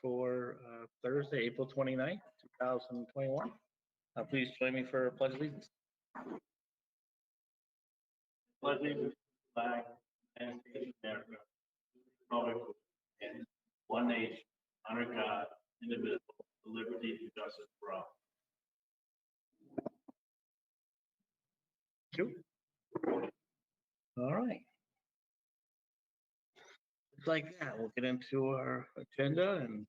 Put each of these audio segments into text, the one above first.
for Thursday, April 29th, 2021. Please join me for Pledge of Allegiance. Pledge allegiance to the flag and the United States of America, republic and one nation, under God, indivisible, with liberty and justice for all. Thank you. All right. Just like that, we'll get into our agenda and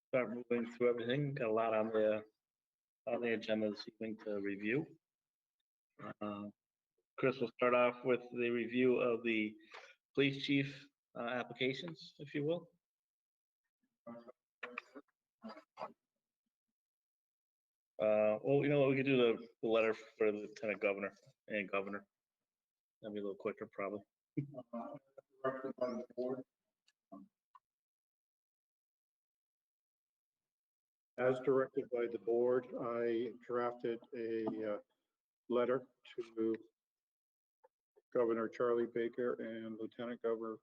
start moving through everything. Got a lot on the agenda this evening to review. Chris will start off with the review of the police chief applications, if you will. Well, you know what, we could do the letter for the lieutenant governor and governor. That'd be a little quicker, probably. Directed by the board. As directed by the board, I drafted a letter to Governor Charlie Baker and Lieutenant Governor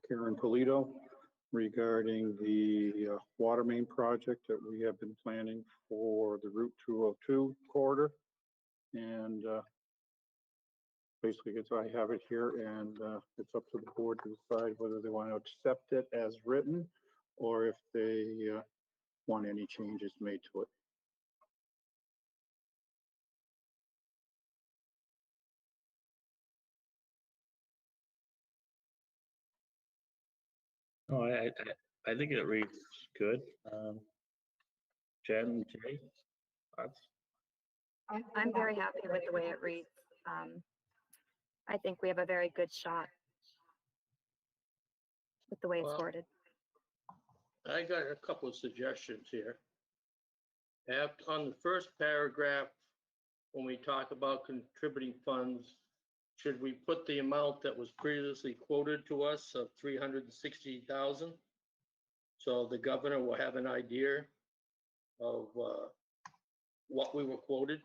Karen Polito regarding the water main project that we have been planning for the Route 202 corridor. And basically, I have it here, and it's up to the board to decide whether they want to accept it as written or if they want any changes made to it. Oh, I think it reads good. Jen, Jay, thoughts? I'm very happy with the way it reads. I think we have a very good shot with the way it's worded. I got a couple of suggestions here. On the first paragraph, when we talk about contributing funds, should we put the amount that was previously quoted to us of $360,000? So the governor will have an idea of what we were quoted.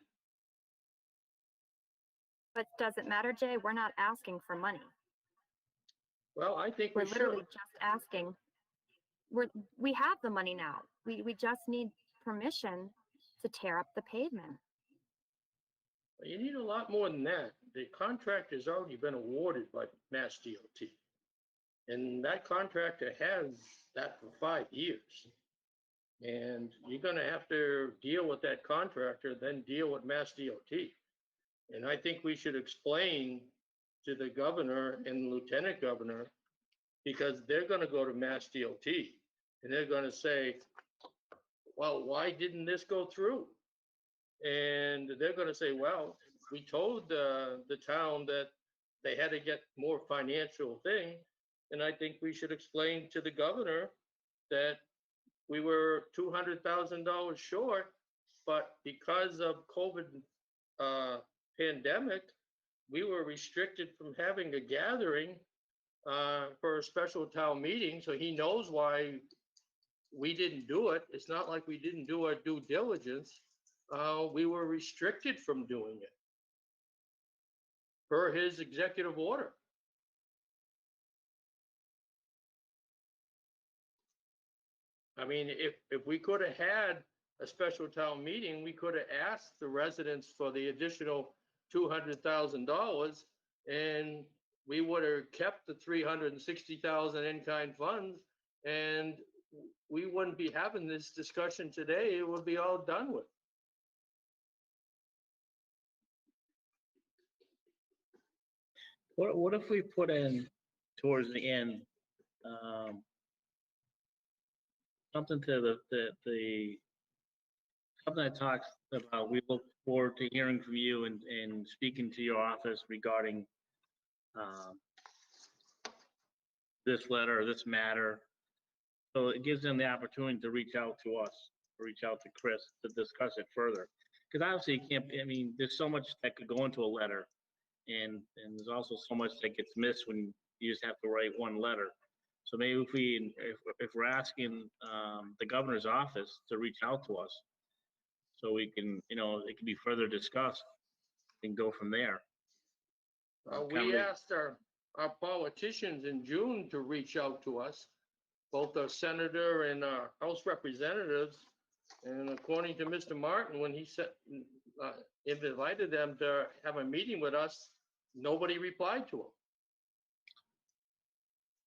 But does it matter, Jay? We're not asking for money. Well, I think We're we literally should. just asking. We have the money now. We just need permission to tear up the pavement. You need a lot more than that. The contract has already been awarded by Mass DOT. And that contractor has that for 5 years. And you're gonna have to deal with that contractor, then deal with Mass DOT. And I think we should explain to the governor and lieutenant governor, because they're gonna go to Mass DOT and they're gonna say, well, why didn't this go through? And they're gonna say, well, we told the town that they had to get more financial thing. And I think we should explain to the governor that we were $200,000 short, but because of COVID pandemic, we were restricted from having a gathering for a special town meeting. So he knows why we didn't do it. It's not like we didn't do our due diligence. We were restricted from doing it per his executive order. I mean, if we could have had a special town meeting, we could have asked the residents for the additional $200,000, and we would have kept the $360,000 in-kind funds, and we wouldn't be having this discussion today. It would be all done with. What if we put in towards the end something to the something that talks about, we look forward to hearing from you and speaking to your office regarding this letter or this matter. So it gives them the opportunity to reach out to us, or reach out to Chris to discuss it further. Because obviously you can't, I mean, there's so much that could go into a letter, and there's also so much that gets missed when you just have to write one letter. So maybe if we're asking the governor's office to reach out to us, so we can, you know, it can be further discussed and go from there. We asked our politicians in June to reach out to us, both our senator and our House representatives. And according to Mr. Martin, when he said, invited them to have a meeting with us, nobody replied to him.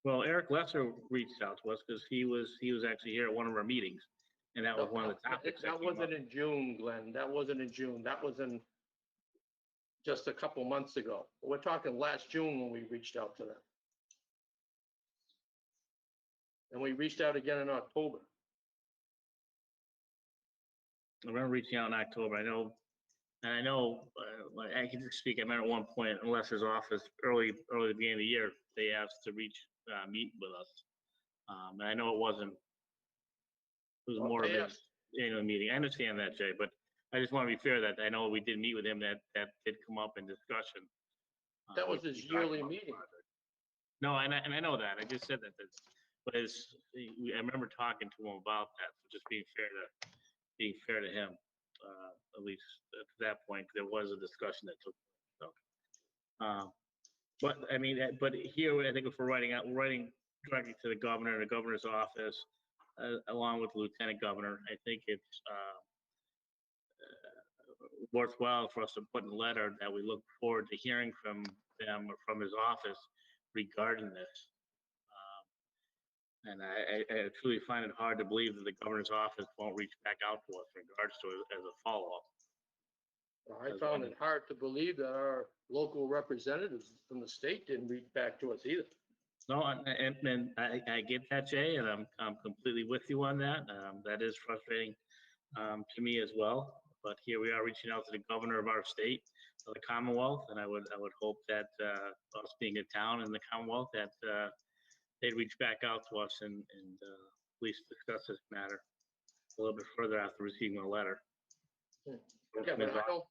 Well, Eric Lesser reached out to us because he was actually here at one of our meetings, and that was one of the topics. That wasn't in June, Glenn. That wasn't in June. That was in just a couple months ago. We're talking last June when we reached out to them. And we reached out again in October. I remember reaching out in October. I know, I can just speak. I remember at one point, in Lesser's office, early at the beginning of the year, they asked to meet with us. And I know it was more of his annual meeting. I understand that, Jay, but I just want to be fair that I know we did meet with him. That did come up in discussion. That was his yearly meeting. No, and I know that. I just said that. But I remember talking to him about that. So just being fair to him, at least at that point, there was a discussion that took place. So, but I mean, but here I think if we're writing directly to the governor, the governor's office, along with the lieutenant governor, I think it's worthwhile for us to put in a letter that we look forward to hearing from them or from his office regarding this. And I truly find it hard to believe that the governor's office won't reach back out to us in regards to it as a follow-up. I found it hard to believe that our local representatives from the state didn't reach back to us either. No, and I get that, Jay, and I'm completely with you on that. That is frustrating to me as well. But here we are reaching out to the governor of our state, of the Commonwealth, and I would hope that us being a town in the Commonwealth, that they'd reach back out to us and at least discuss this matter a little bit further after receiving a letter. Yeah, but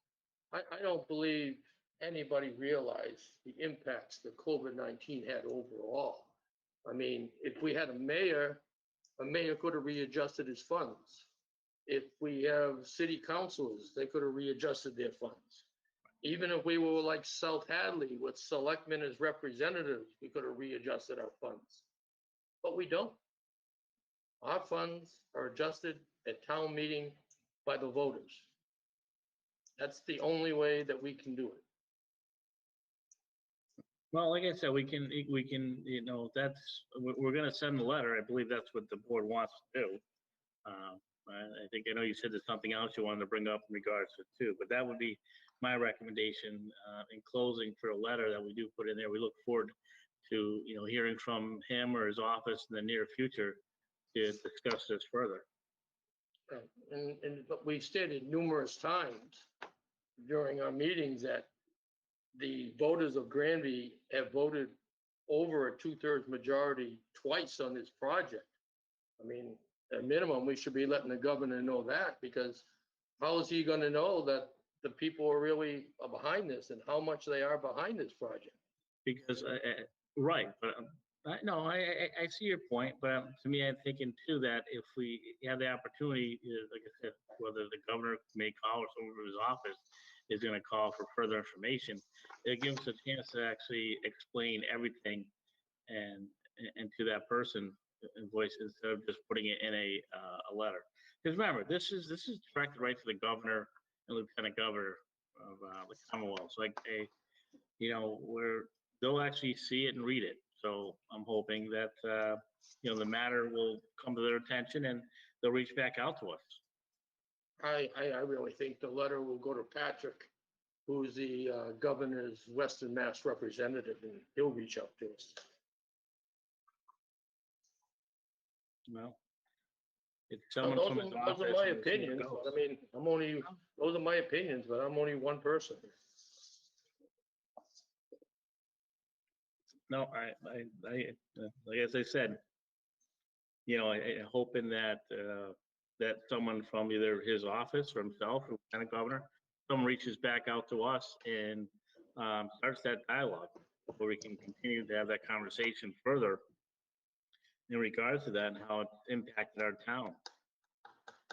I don't believe anybody realized the impacts that COVID-19 had overall. I mean, if we had a mayor could have readjusted his funds. If we have city councilors, they could have readjusted their funds. Even if we were like South Hadley with selectmen as representatives, we could have readjusted our funds. But we don't. Our funds are adjusted at town meeting by the voters. That's the only way that we can do it. Well, like I said, we can, we're going to send the letter. I believe that's what the board wants to do. I know you said there's something else you wanted to bring up in regards to it too, but that would be my recommendation in closing for a letter that we do put in there. We look forward to, hearing from him or his office in the near future to discuss this further. But we've stated numerous times during our meetings that the voters of Granby have voted over a 2/3 majority twice on this project. I mean, at minimum, we should be letting the governor know that, because how is he going to know that the people are really behind this and how much they are behind this project? Because, right, but I see your point, but to me, I'm thinking too that if we have the opportunity, like I said, whether the governor may call or someone from his office is going to call for further information, it gives us a chance to actually explain everything and to that person in voice instead of just putting it in a letter. Because remember, this is directed right to the governor and lieutenant governor of the Commonwealth. So where they'll actually see it and read it. So I'm hoping that the matter will come to their attention and they'll reach back out to us. I really think the letter will go to Patrick, who's the governor's Western Mass representative, and he'll reach out to us. Well, it's someone those from his office. are my opinions. I mean, those are my opinions, but I'm only one person. No, like as I said, I hoping that that someone from either his office or himself, or lieutenant governor, someone reaches back out to us and starts that dialogue where we can continue to have that conversation further in regards to that and how it's impacted our town.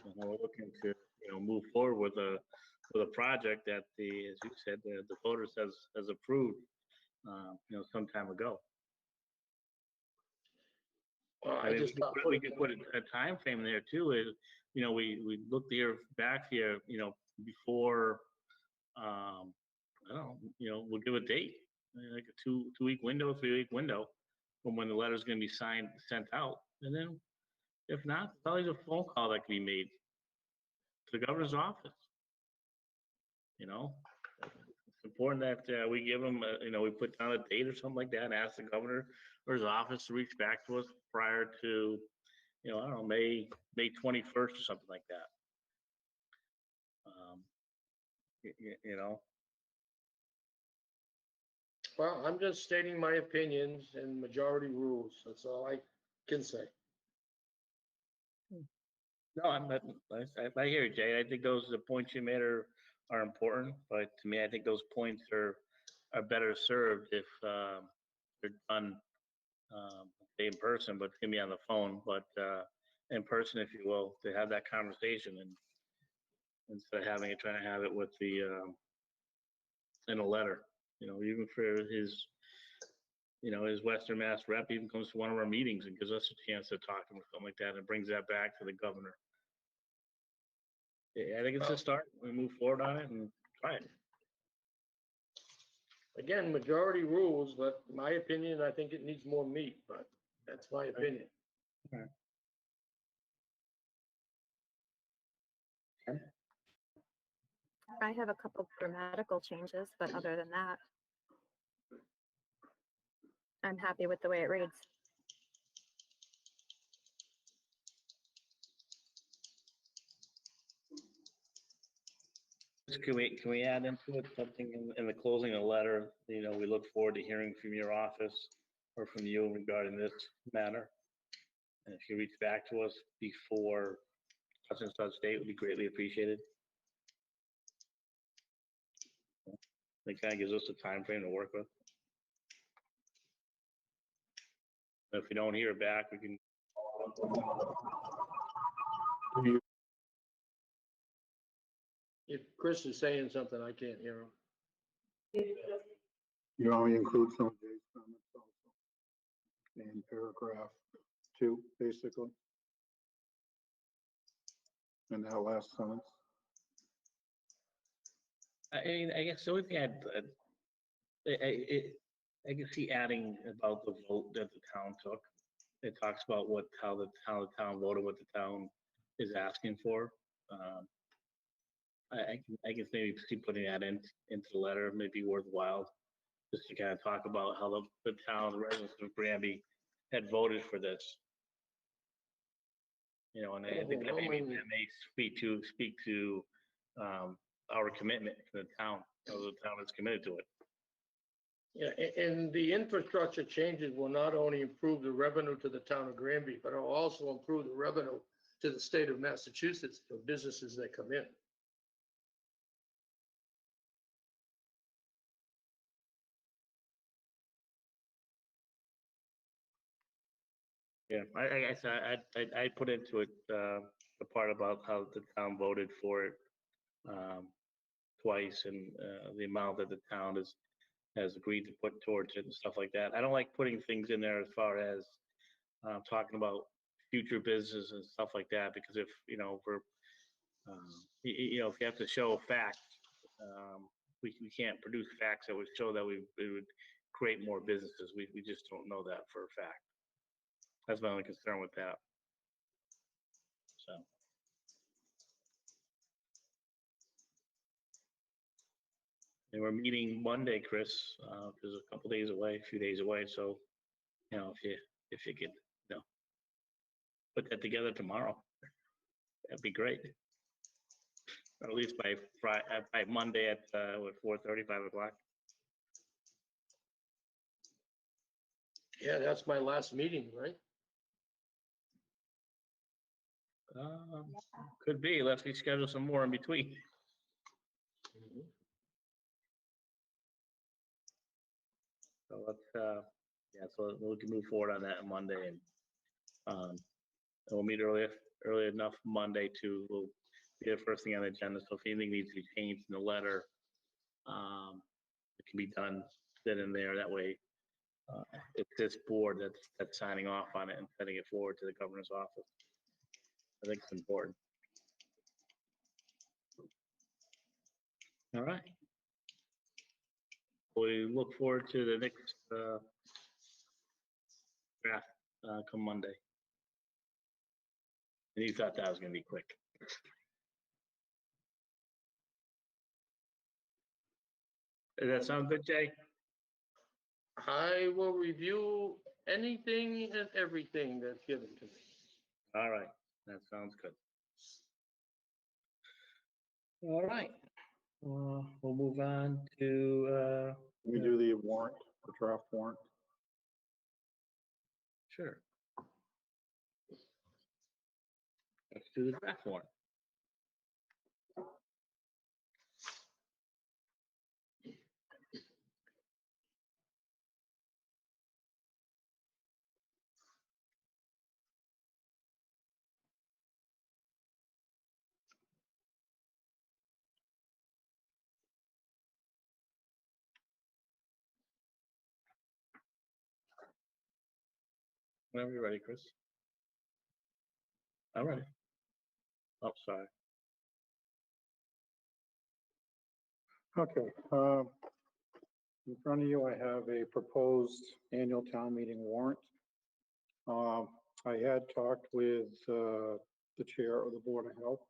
And we're looking to move forward with a project that as you said, the voters has approved some time ago. Well, I I mean, just thought we could put a time frame there too, is, we look here, back here, before, I don't know, we'll give a date, like a two-week window, 3-week window from when the letter's gonna be signed, sent out. And then if not, there's always a phone call that can be made to the governor's office. It's important that we give them, we put down a date or something like that and ask the governor or his office to reach back to us prior to, I don't know, May 21st or something like that. You know, Well, I'm just stating my opinions and majority rules. That's all I can say. no, I'm not, I hear you, Jay. I think the points you made are important, but to me, I think those points are better served if they're done, say in person, but it's gonna be on the phone, but in person, if you will, to have that conversation, and instead of trying to have it with the in a letter, even for his, his Western Mass rep even comes to one of our meetings and gives us a chance to talk to him or something like that, and brings that back to the governor. Yeah, I think it's a start. We move forward on it and try it. Again, majority rules, but my opinion, I think it needs more meat, but that's my opinion. I have a couple grammatical changes, but other than that, I'm happy with the way it reads. Can we add into it something in the closing of the letter? We look forward to hearing from your office or from you regarding this matter. And if you reach back to us before such and such date, would be greatly appreciated. It kind of gives us a time frame to work with. If we don't hear back, we can. If Chris is saying something, I can't hear him. You want me to include some of Jay's comments also in paragraph 2, basically, in that last sentence? I mean, I guess the only thing I can see adding about the vote that the town took. It talks about how the town voted, what the town is asking for. I can maybe see putting that into the letter, maybe worthwhile, just to kind of talk about how the town, the residents of Granby had voted for this. And I think that may speak to our commitment to the town. The town is committed to it. Yeah, and the infrastructure changes will not only improve the revenue to the town of Granby, but it'll also improve the revenue to the state of Massachusetts for businesses that come in. Yeah, I put into it the part about how the town voted for it twice, and the amount that the town has agreed to put towards it and stuff like that. I don't like putting things in there as far as talking about future business and stuff like that, because if we're if you have to show facts, we can't produce facts that would show that we would create more businesses. We just don't know that for a fact. That's my only concern with that. So. And we're meeting Monday, Chris, which is a couple days away, a few days away. So, if you could, put that together tomorrow, that'd be great. Or at least by Monday at 4:30, 5 o'clock. Yeah, that's my last meeting, right? Could be. Let's reschedule some more in between. So so we can move forward on that on Monday, and we'll meet early enough Monday will be the first thing on the agenda. So if anything needs to be changed in the letter, it can be done then and there. That way, it's this board that's signing off on it and sending it forward to the governor's office. I think it's important. All right. We look forward to the next draft come Monday. And you thought that was gonna be quick. Does that sound good, Jay? I will review anything and everything that's given to me. All right, that sounds good. All right, we'll move on to, We do the warrant, the draft warrant. sure. Let's do the draft warrant. Whenever you're ready, Chris. I'm ready. Oh, sorry. Okay, in front of you, I have a proposed annual town meeting warrant. I had talked with the chair of the Board of Health.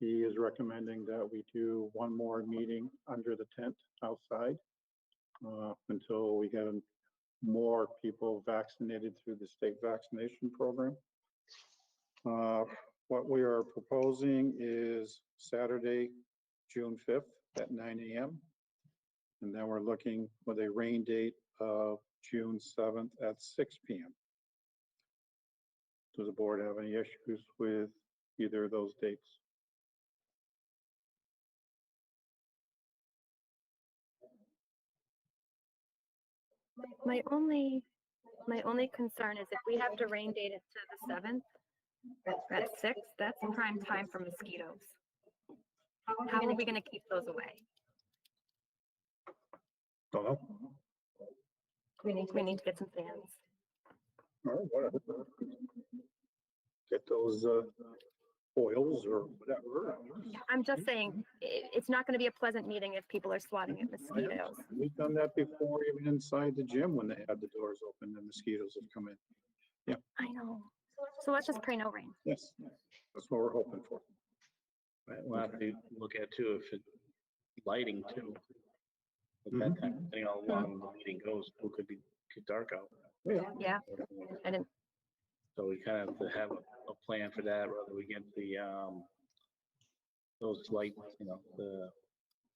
He is recommending that we do one more meeting under the tent outside until we get more people vaccinated through the state vaccination program. What we are proposing is Saturday, June 5th at 9 a.m. And then we're looking with a rain date of June 7th at 6 p.m. Does the board have any issues with either of those dates? My only concern is if we have to rain date it to the 7th, at 6, that's prime time for mosquitoes. How are we gonna keep those away? Don't know. We need to get some fans. All right, whatever. Get those oils or whatever. I'm just saying, it's not gonna be a pleasant meeting if people are swatting at mosquitoes. We've done that before, even inside the gym when they had the doors open and mosquitoes have come in. I know. So let's just pray no rain. Yes, that's what we're hoping for. Right, we'll have to look at too, if it, lighting too. At that time, depending on how long the meeting goes, it could be dark out. Yeah, I didn't, So we kind of have to have a plan for that, whether we get the, those lights, the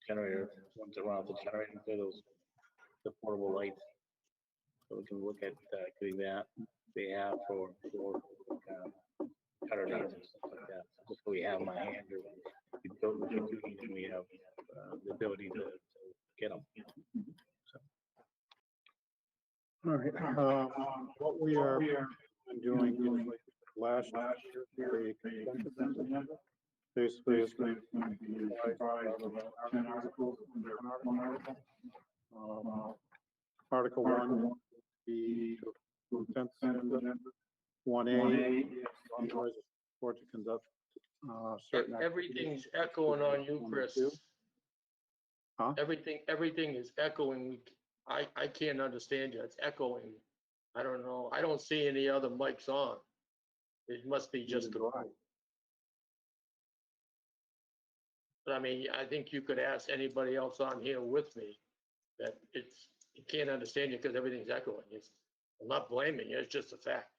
generator, ones that run off the generator, those, the portable lights. So we can look at getting that they have for cutter days and stuff like that. Just so we have them on hand, or we do need and we have the ability to get them. So. All right, what we are doing is like last year, basically it's going to be comprised of about 10 articles. Article 1 will be to consent agenda. 1A is authorize the board to conduct certain Everything's echoing on you, Chris. Huh? Everything is echoing. I can't understand you. It's echoing. I don't know. I don't see any other mics on. It must be just the. But I mean, I think you could ask anybody else on here with me that you can't understand you because everything's echoing. I'm not blaming you. It's just a fact.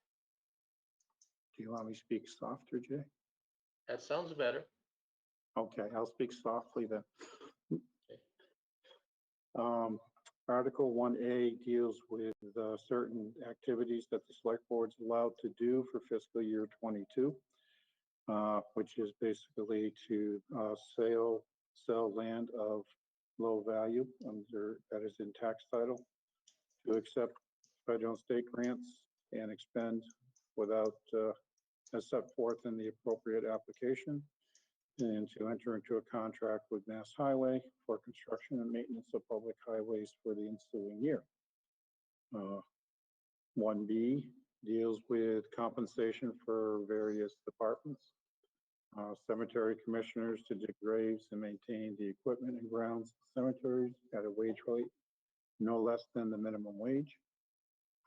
Do you want me to speak softer, Jay? That sounds better. Okay, I'll speak softly then. Article 1A deals with certain activities that the select board's allowed to do for fiscal year 22, which is basically to sell land of low value that is in tax title, to accept federal and state grants and expend without as set forth in the appropriate application, and to enter into a contract with Mass Highway for construction and maintenance of public highways for the ensuing year. 1B deals with compensation for various departments. Cemetery commissioners to dig graves and maintain the equipment and grounds of cemeteries at a wage rate no less than the minimum wage.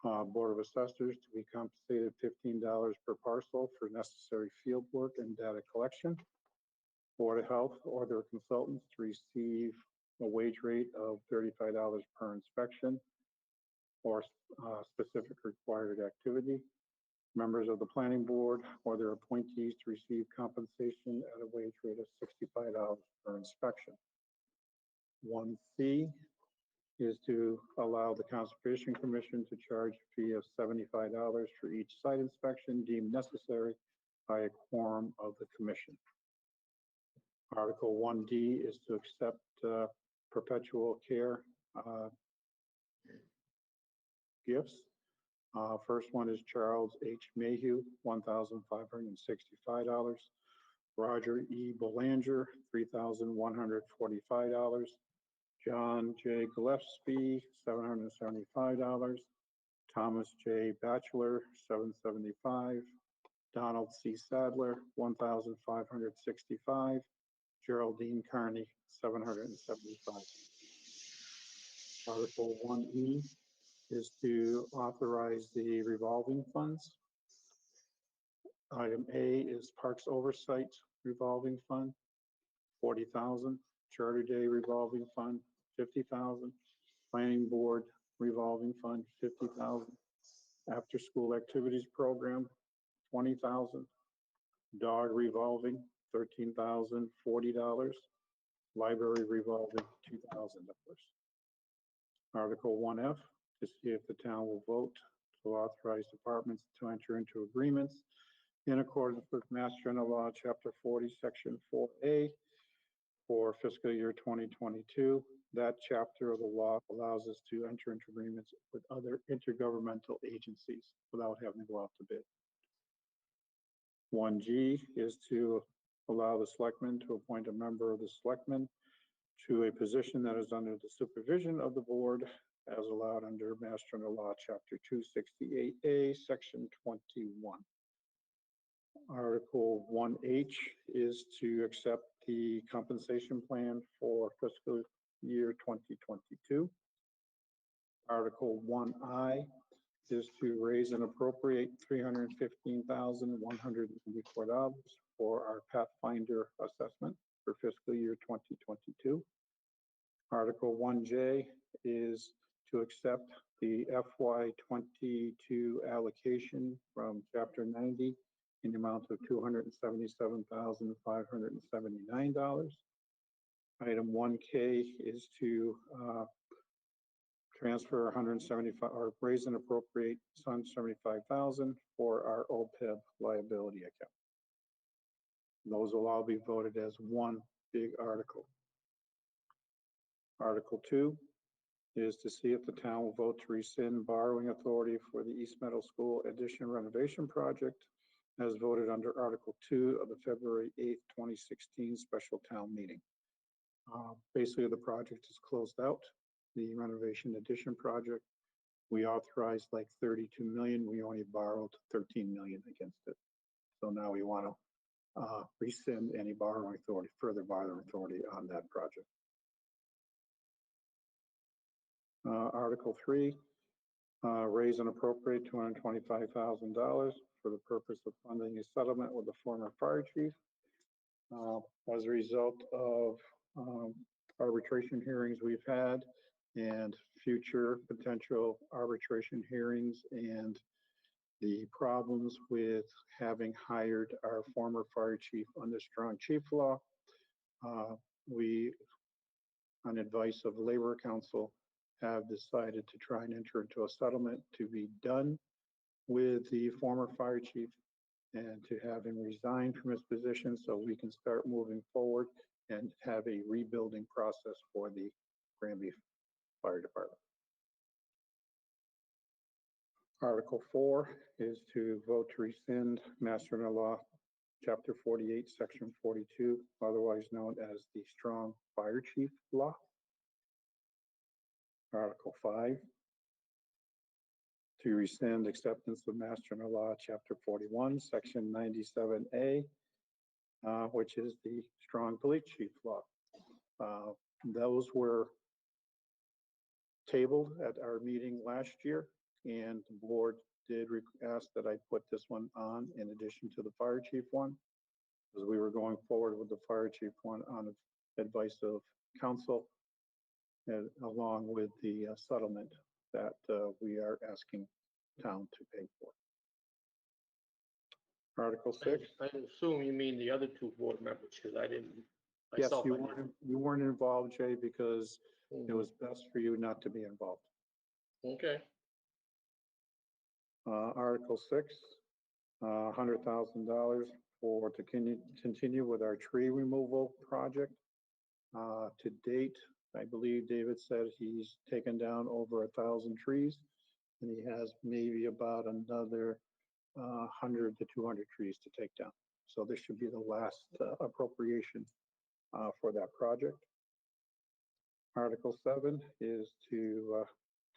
Board of Assessors to be compensated $15 per parcel for necessary field work and data collection. Board of Health or their consultants to receive a wage rate of $35 per inspection or specific required activity. Members of the Planning Board or their appointees to receive compensation at a wage rate of $65 per inspection. 1C is to allow the Conservation Commission to charge a fee of $75 for each site inspection deemed necessary by a quorum of the commission. Article 1D is to accept perpetual care gifts. First one is Charles H. Mayhew, $1,565. Roger E. Belanger, $3,145. John J. Gillespie, $775. Thomas J. Batchelor, $775. Donald C. Sadler, $1,565. Geraldine Carney, $775. Article 1E is to authorize the revolving funds. Item A is Parks Oversight Revolving Fund, $40,000. Charter Day Revolving Fund, $50,000. Planning Board Revolving Fund, $50,000. After School Activities Program, $20,000. Dog Revolving, $13,040. Library Revolving, $2,000. Article 1F, to see if the town will vote to authorize departments to enter into agreements in accordance with Mass General Law, Chapter 40, Section 4A for fiscal year 2022. That chapter of the law allows us to enter into agreements with other intergovernmental agencies without having to go out to bid. 1G is to allow the selectmen to appoint a member of the selectmen to a position that is under the supervision of the board as allowed under Mass General Law, Chapter 268A, Section 21. Article 1H is to accept the compensation plan for fiscal year 2022. Article 1I is to raise and appropriate $315,184 for our Pathfinder assessment for fiscal year 2022. Article 1J is to accept the FY22 allocation from Chapter 90 in the amount of $277,579. Item 1K is to transfer 175 or raise and appropriate $175,000 for our OPEB liability account. Those will all be voted as one big article. Article 2 is to see if the town will vote to rescind borrowing authority for the East Meadow School addition renovation project as voted under Article 2 of the February 8th, 2016 special town meeting. Basically, the project is closed out. The renovation addition project, we authorized like 32 million. We only borrowed 13 million against it. So now we want to rescind any borrowing authority, further borrowing authority on that project. Article 3, raise and appropriate $225,000 for the purpose of funding a settlement with the former fire chief. As a result of arbitration hearings we've had and future potential arbitration hearings and the problems with having hired our former fire chief under strong chief law, we, on advice of the Labor Council, have decided to try and enter into a settlement to be done with the former fire chief and to have him resign from his position so we can start moving forward and have a rebuilding process for the Granby Fire Department. Article 4 is to vote to rescind Mass General Law, Chapter 48, Section 42, otherwise known as the Strong Fire Chief Law. Article 5, to rescind acceptance of Mass General Law, Chapter 41, Section 97A, which is the strong police chief law. Those were tabled at our meeting last year, and the board did ask that I put this one on in addition to the fire chief one, because we were going forward with the fire chief one on advice of council, and along with the settlement that we are asking town to pay for. Article 6. I assume you mean the other two board members, because I didn't. Yes, myself, you I didn't. weren't involved, Jay, because it was best for you not to be involved. Okay, Article 6, $100,000 to continue with our tree removal project. To date, I believe David said he's taken down over 1,000 trees, and he has maybe about another 100 to 200 trees to take down. So this should be the last appropriation for that project. Article 7 is to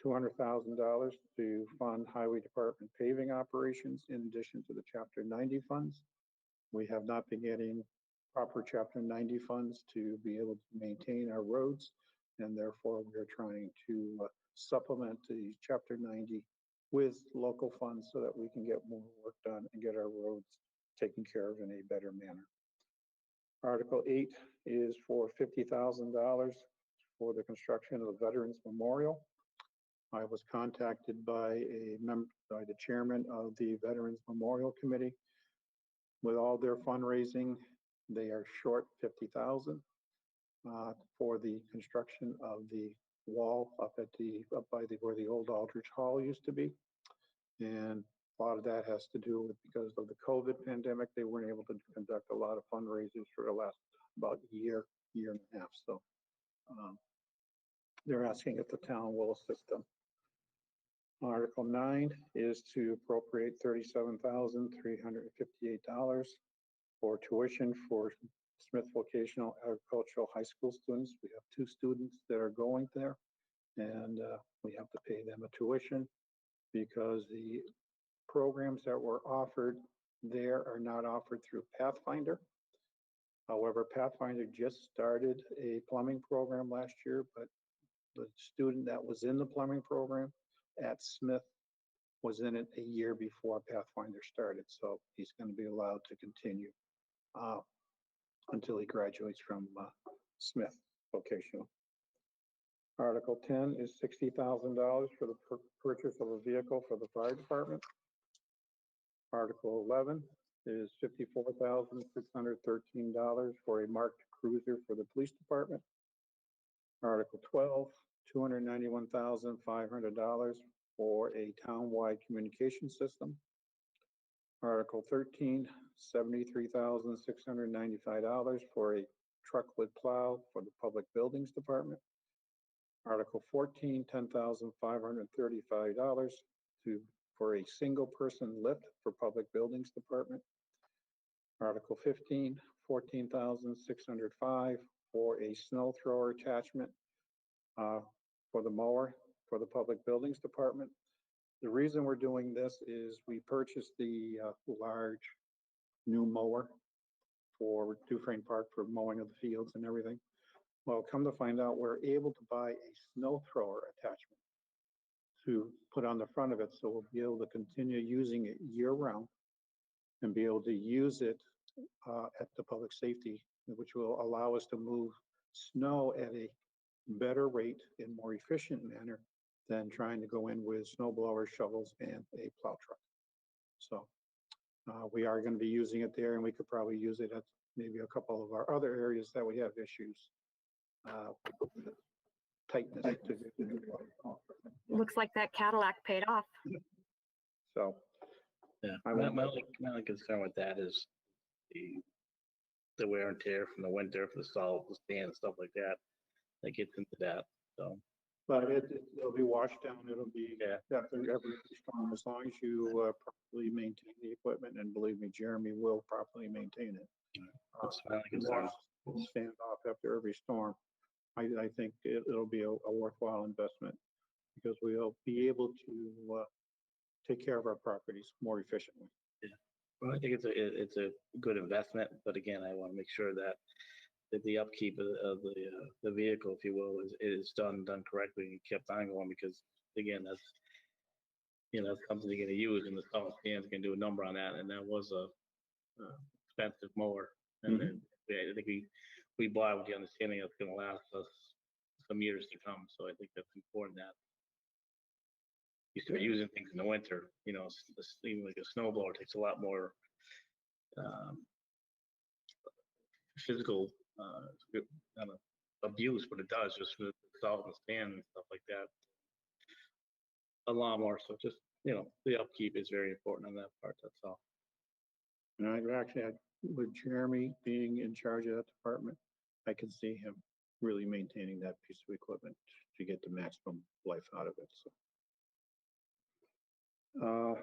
$200,000 to fund highway department paving operations in addition to the Chapter 90 funds. We have not been getting proper Chapter 90 funds to be able to maintain our roads, and therefore we are trying to supplement the Chapter 90 with local funds so that we can get more work done and get our roads taken care of in a better manner. Article 8 is for $50,000 for the construction of the Veterans Memorial. I was contacted by by the chairman of the Veterans Memorial Committee. With all their fundraising, they are short $50,000 for the construction of the wall up by where the old Aldrich Hall used to be. And a lot of that has to do with, because of the COVID pandemic, they weren't able to conduct a lot of fundraisers for the last about year and a half. So they're asking if the town will assist them. Article 9 is to appropriate $37,358 for tuition for Smith Vocational Agricultural High School students. We have 2 students that are going there, and we have to pay them a tuition because the programs that were offered there are not offered through Pathfinder. However, Pathfinder just started a plumbing program last year, but the student that was in the plumbing program at Smith was in it a year before Pathfinder started. So he's going to be allowed to continue until he graduates from Smith Vocational. Article 10 is $60,000 for the purchase of a vehicle for the fire department. Article 11 is $54,613 for a marked cruiser for the police department. Article 12, $291,500 for a townwide communication system. Article 13, $73,695 for a truckload plow for the public buildings department. Article 14, $10,535 for a single person lift for public buildings department. Article 15, $14,605 for a snow thrower attachment for the mower for the public buildings department. The reason we're doing this is we purchased the large new mower for Dufresne Park for mowing of the fields and everything. Well, come to find out, we're able to buy a snow thrower attachment to put on the front of it, so we'll be able to continue using it year round and be able to use it at the public safety, which will allow us to move snow at a better rate and more efficient manner than trying to go in with snow blowers, shovels, and a plow truck. So we are going to be using it there, and we could probably use it at maybe a couple of our other areas that we have issues. Tightness. Looks like that Cadillac paid off. So. Yeah, my only concern with that is the wear and tear from the winter, from the salt, the sand, stuff like that. That gets into that. So, but it'll be washed down. It'll be after every storm, as long as you properly maintain the equipment. And believe me, Jeremy will properly maintain it. that's my only concern. Stand off after every storm. I think it'll be a worthwhile investment because we'll be able to take care of our properties more efficiently. Well, I think it's a good investment, but again, I want to make sure that the upkeep of the vehicle, if you will, is done correctly and kept ongoing, because again, that's, you know, that's something you're gonna use, and the salt stand's gonna do a number on that, and that was a expensive mower. And then, I think we bought it with the understanding it's gonna last us some years to come, so I think that's important that you start using things in the winter, you know, even like a snowblower takes a lot more physical kind of abuse, but it does just with the salt and sand and stuff like that. A lawnmower, so just, you know, the upkeep is very important on that part, that's all. And I actually had, with Jeremy being in charge of that department, I can see him really maintaining that piece of equipment to get the maximum life out of it, so.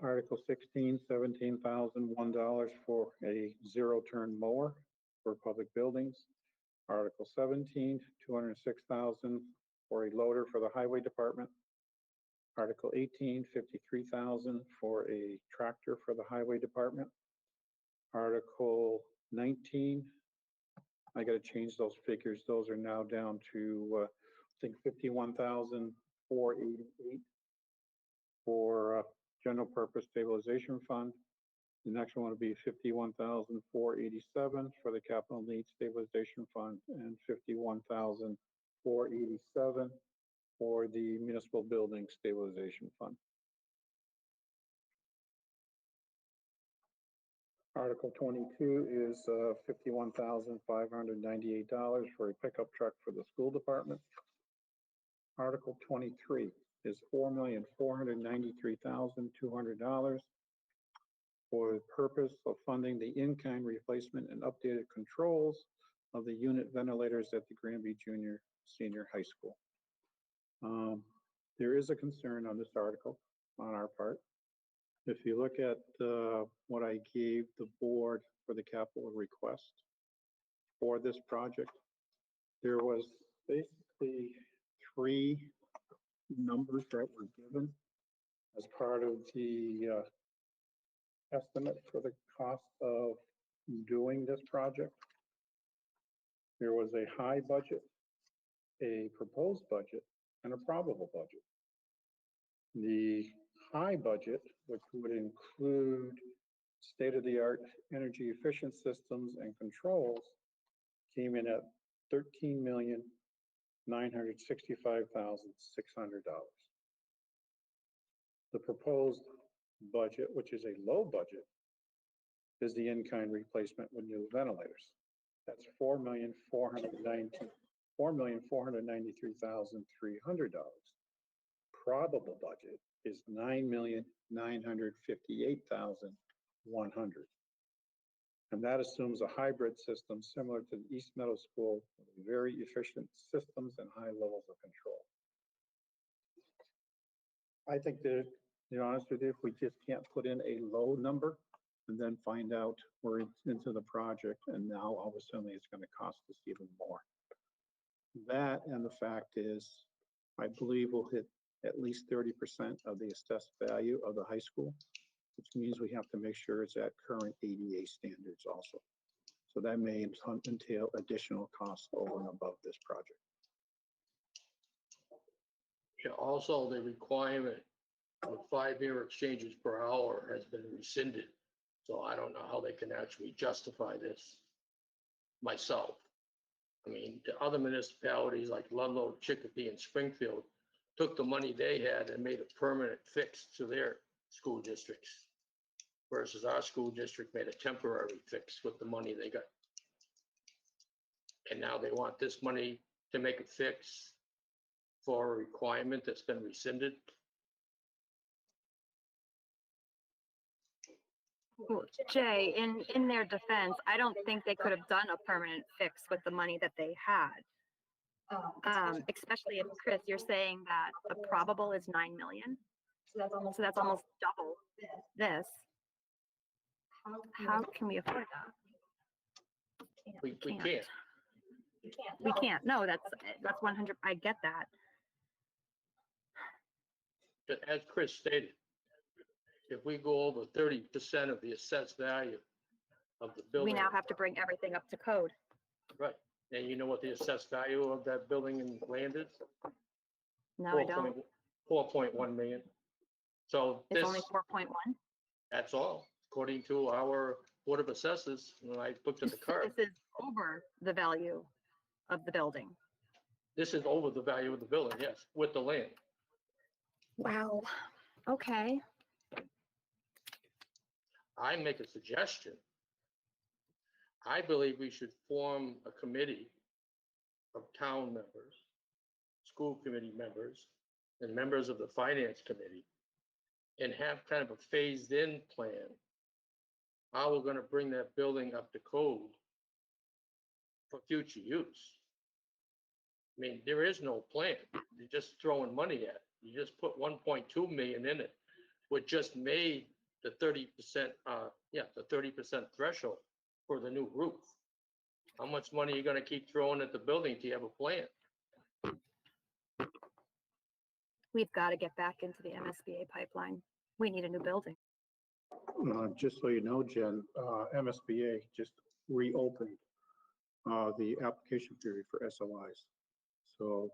Article 16, $17,001 for a zero-turn mower for public buildings. Article 17, $206,000 for a loader for the highway department. Article 18, $53,000 for a tractor for the highway department. Article 19, I got to change those figures. Those are now down to, I think, $51,488 for general purpose stabilization fund. The next one would be $51,487 for the capital needs stabilization fund, and $51,487 for the municipal building stabilization fund. Article 22 is $51,598 for a pickup truck for the school department. Article 23 is $4,493,200 for the purpose of funding the in-kind replacement and updated controls of the unit ventilators at the Granby Junior Senior High School. There is a concern on this article on our part. If you look at what I gave the board for the capital request for this project, there was basically 3 numbers that were given as part of the estimate for the cost of doing this project. There was a high budget, a proposed budget, and a probable budget. The high budget, which would include state-of-the-art energy efficient systems and controls, came in at $13,965,600. The proposed budget, which is a low budget, is the in-kind replacement with new ventilators. That's $4,493,300. Probable budget is $9,958,100. And that assumes a hybrid system similar to the East Meadow School with very efficient systems and high levels of control. I think that, to be honest with you, if we just can't put in a low number and then find out we're into the project and now all of a sudden it's going to cost us even more. That, and the fact is, I believe we'll hit at least 30% of the assessed value of the high school, which means we have to make sure it's at current ADA standards also. So that may entail additional costs over and above this project. Yeah, also the requirement of 5 air exchanges per hour has been rescinded. So I don't know how they can actually justify this myself. I mean, the other municipalities like Ludlow, Chicopee, and Springfield took the money they had and made a permanent fix to their school districts, versus our school district made a temporary fix with the money they got. And now they want this money to make a fix for a requirement that's been rescinded. Well, Jay, in their defense, I don't think they could have done a permanent fix with the money that they had. Especially if, Chris, you're saying that the probable is 9 million. So that's almost double this. How can we afford that? We can't. We can't. No, that's 100. I get that. But as Chris stated, if we go over 30% of the assessed value of the We building. now have to bring everything up to code. Right, and you know what the assessed value of that building and land is? No, I don't. 4.1 million. So It's this, only 4.1. that's all, according to our Board of Assessors, when I looked at the card. This is over the value of the building. This is over the value of the building, yes, with the land. Wow. Okay. I make a suggestion. I believe we should form a committee of town members, school committee members, and members of the finance committee, and have kind of a phased-in plan. How we're gonna bring that building up to code for future use. I mean, there is no plan. You're just throwing money at it. You just put 1.2 million in it, which just made the 30%, the 30% threshold for the new roof. How much money are you gonna keep throwing at the building till you have a plan? We've got to get back into the MSBA pipeline. We need a new building. Just so you know, Jen, MSBA just reopened the application period for SOIs. So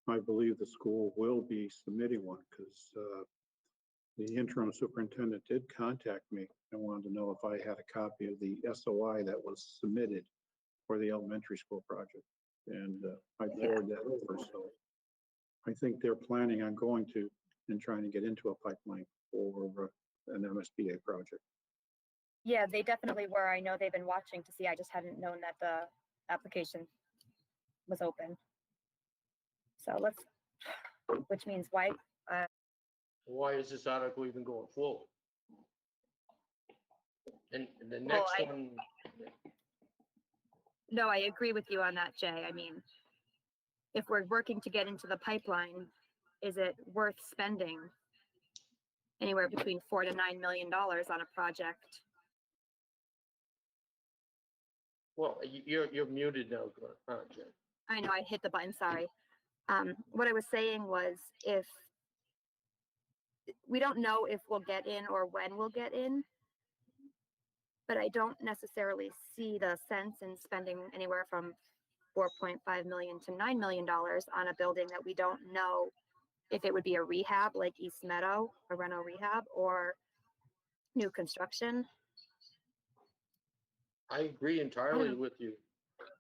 I believe the school will be submitting one because the interim superintendent did contact me and wanted to know if I had a copy of the SOI that was submitted for the elementary school project. And I forwarded that over. So I think they're planning on going to and trying to get into a pipeline for an MSBA project. Yeah, they definitely were. I know they've been watching to see. I just hadn't known that the application was open. So let's, which means why? Why is this article even going forward? And the Well, next one, No, I agree with you on that, Jay. I mean, if we're working to get into the pipeline, is it worth spending anywhere between $4 to $9 million on a project? well, you're muted now, Jen. I know I hit the button, sorry. What I was saying was if we don't know if we'll get in or when we'll get in, but I don't necessarily see the sense in spending anywhere from 4.5 million to $9 million on a building that we don't know if it would be a rehab like East Meadow, a reno rehab, or new construction. I agree entirely with you.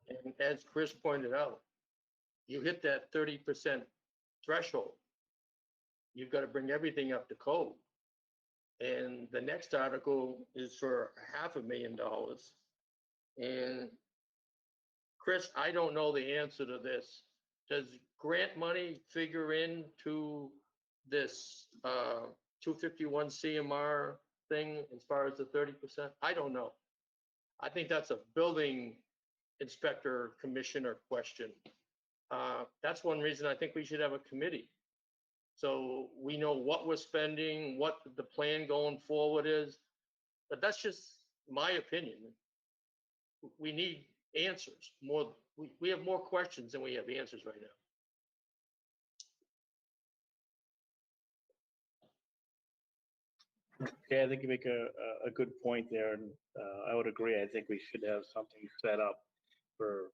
And as Chris pointed out, you hit that 30% threshold. You've got to bring everything up to code. And the next article is for $500,000. And Chris, I don't know the answer to this. Does grant money figure into this 251 CMR thing as far as the 30%? I don't know. I think that's a building inspector commissioner question. That's one reason I think we should have a committee. So we know what we're spending, what the plan going forward is. But that's just my opinion. We need answers more. We have more questions than we have answers right now. Okay, I think you make a good point there, and I would agree. I think we should have something set up for a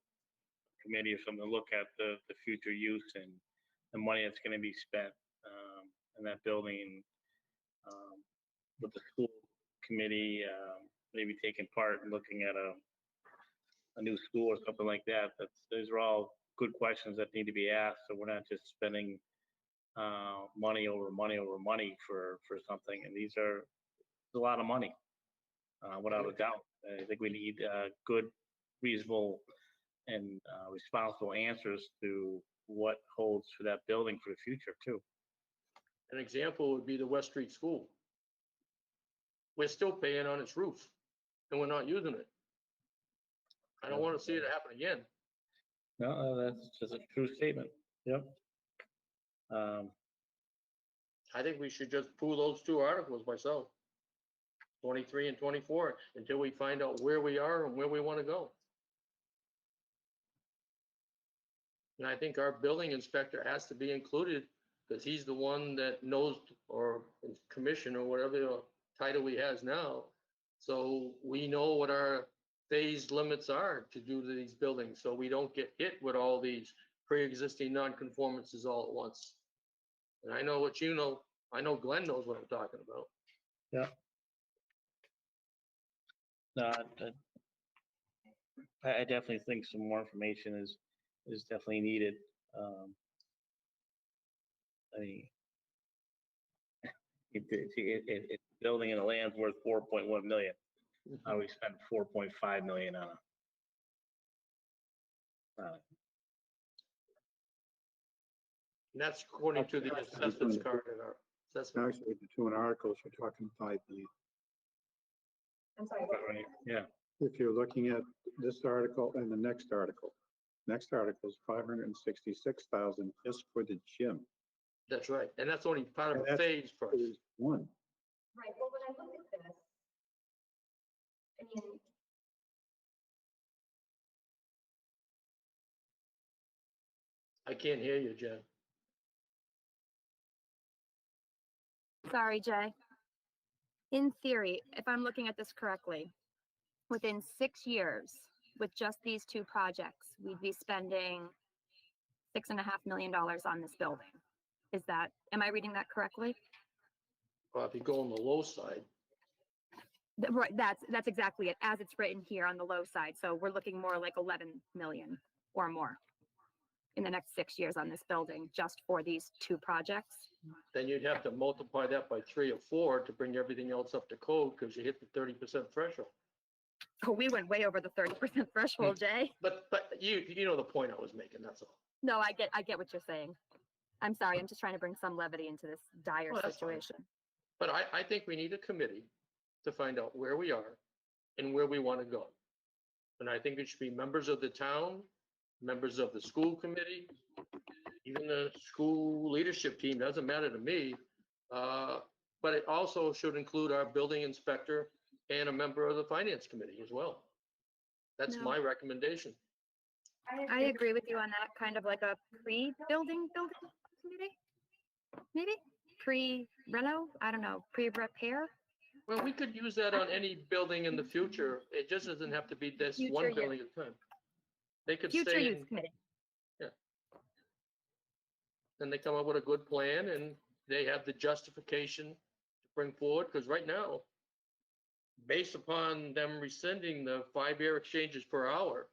committee or something to look at the future use and the money that's going to be spent in that building, with the school committee maybe taking part and looking at a new school or something like that. Those are all good questions that need to be asked, so we're not just spending money over money for something. And these are a lot of money, without a doubt. I think we need good, reasonable, and responsible answers to what holds for that building for the future too. An example would be the West Street School. We're still paying on its roof and we're not using it. I don't want to see it happen again. No, that's just a true statement. Yep. I think we should just pull those two articles myself, 23 and 24, until we find out where we are and where we want to go. And I think our building inspector has to be included because he's the one that knows, or commission or whatever title he has now. So we know what our phase limits are to do to these buildings, so we don't get hit with all these pre-existing non-conformances all at once. And I know what you know, I know Glenn knows what I'm talking about. No, I definitely think some more information is definitely needed. I mean, if building in the land's worth 4.1 million, how we spent 4.5 million on a, And that's according to the assessment's card in our assessment. Actually, the two articles, you're talking 5 million. I'm sorry. right, yeah. If you're looking at this article and the next article is 566,000 just for the gym. That's right, and that's only part of a And that's phase price. Phase one. Right, well, when I look at this, I mean. I can't hear you, Jen. Sorry, Jay. In theory, if I'm looking at this correctly, within 6 years, with just these two projects, we'd be spending $6.5 million on this building. Am I reading that correctly? Well, if you go on the low side, Right, that's exactly it, as it's written here on the low side. So we're looking more like 11 million or more in the next 6 years on this building, just for these two projects. then you'd have to multiply that by 3 or 4 to bring everything else up to code, because you hit the 30% threshold. Oh, we went way over the 30% threshold, Jay. But you know the point I was making, that's all. No, I get what you're saying. I'm sorry, I'm just trying to bring some levity into this dire Well, that's fine. situation. But I think we need a committee to find out where we are and where we want to go. And I think it should be members of the town, members of the school committee, even the school leadership team, doesn't matter to me. But it also should include our building inspector and a member of the finance committee as well. That's No. my recommendation. I agree with you on that, kind of like a pre-building committee, maybe? Pre-reno, I don't know, pre-repair? Well, we could use that on any building in the future. It just doesn't have to be this Future one use. building at a time. They could Future stay use in, committee. and they come up with a good plan and they have the justification to bring forward, because right now, based upon them rescinding the 5 air exchanges per hour,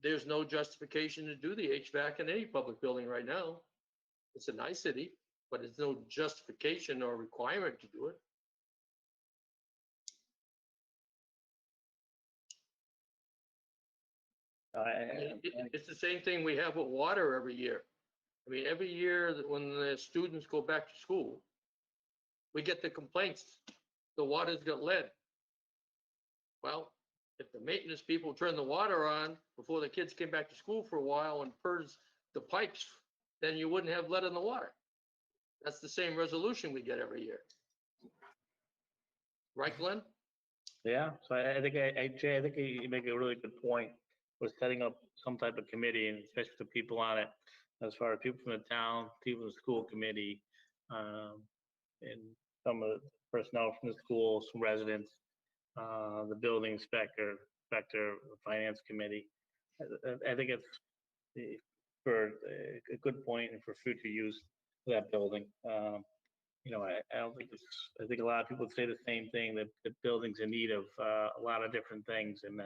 there's no justification to do the HVAC in any public building right now. It's a nice city, but there's no justification or requirement to do it. I mean, it's the same thing we have with water every year. I mean, every year that when the students go back to school, we get the complaints, the water's got lead. Well, if the maintenance people turn the water on before the kids came back to school for a while and purged the pipes, then you wouldn't have lead in the water. That's the same resolution we get every year. Right, Glenn? Yeah, so Jay, I think you make a really good point. We're setting up some type of committee, and especially the people on it, as far as people from the town, people in the school committee, and some of the personnel from the schools, some residents, the building inspector, the finance committee. I think it's for a good point and for future use of that building. You know, I don't think I think a lot of people would say the same thing, that the building's in need of a lot of different things, and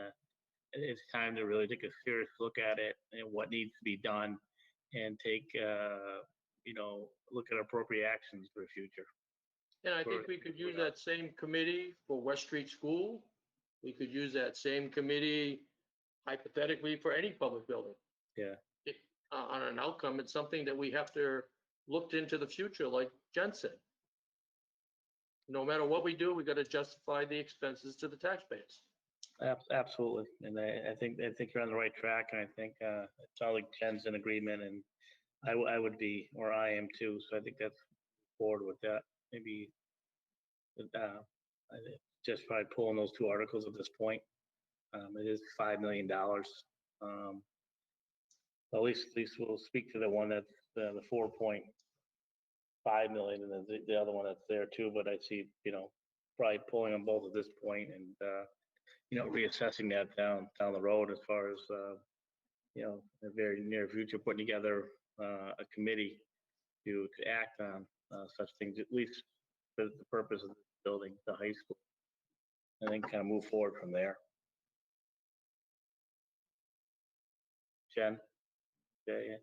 it's time to really take a serious look at it and what needs to be done, and take you know, look at appropriate actions for the future. And I think we could use that same committee for West Street School. We could use that same committee hypothetically for any public building. Yeah. On an outcome, it's something that we have to look into the future, like Jen said. No matter what we do, we got to justify the expenses to the taxpayers. Absolutely, and I think you're on the right track, and I think it sounds like Jen's in agreement, and I would be, or I am too. So I think that's forward with that. Maybe just by pulling those two articles at this point, it is $5 million. At least we'll speak to the one that's the 4 point 5 million, and then the other one that's there too, but I see, probably pulling them both at this point and, reassessing that down the road as far as, in the very near future, putting together a committee to act on such things, at least for the purpose of building the high school, and then kind of move forward from there. Jen? Yeah.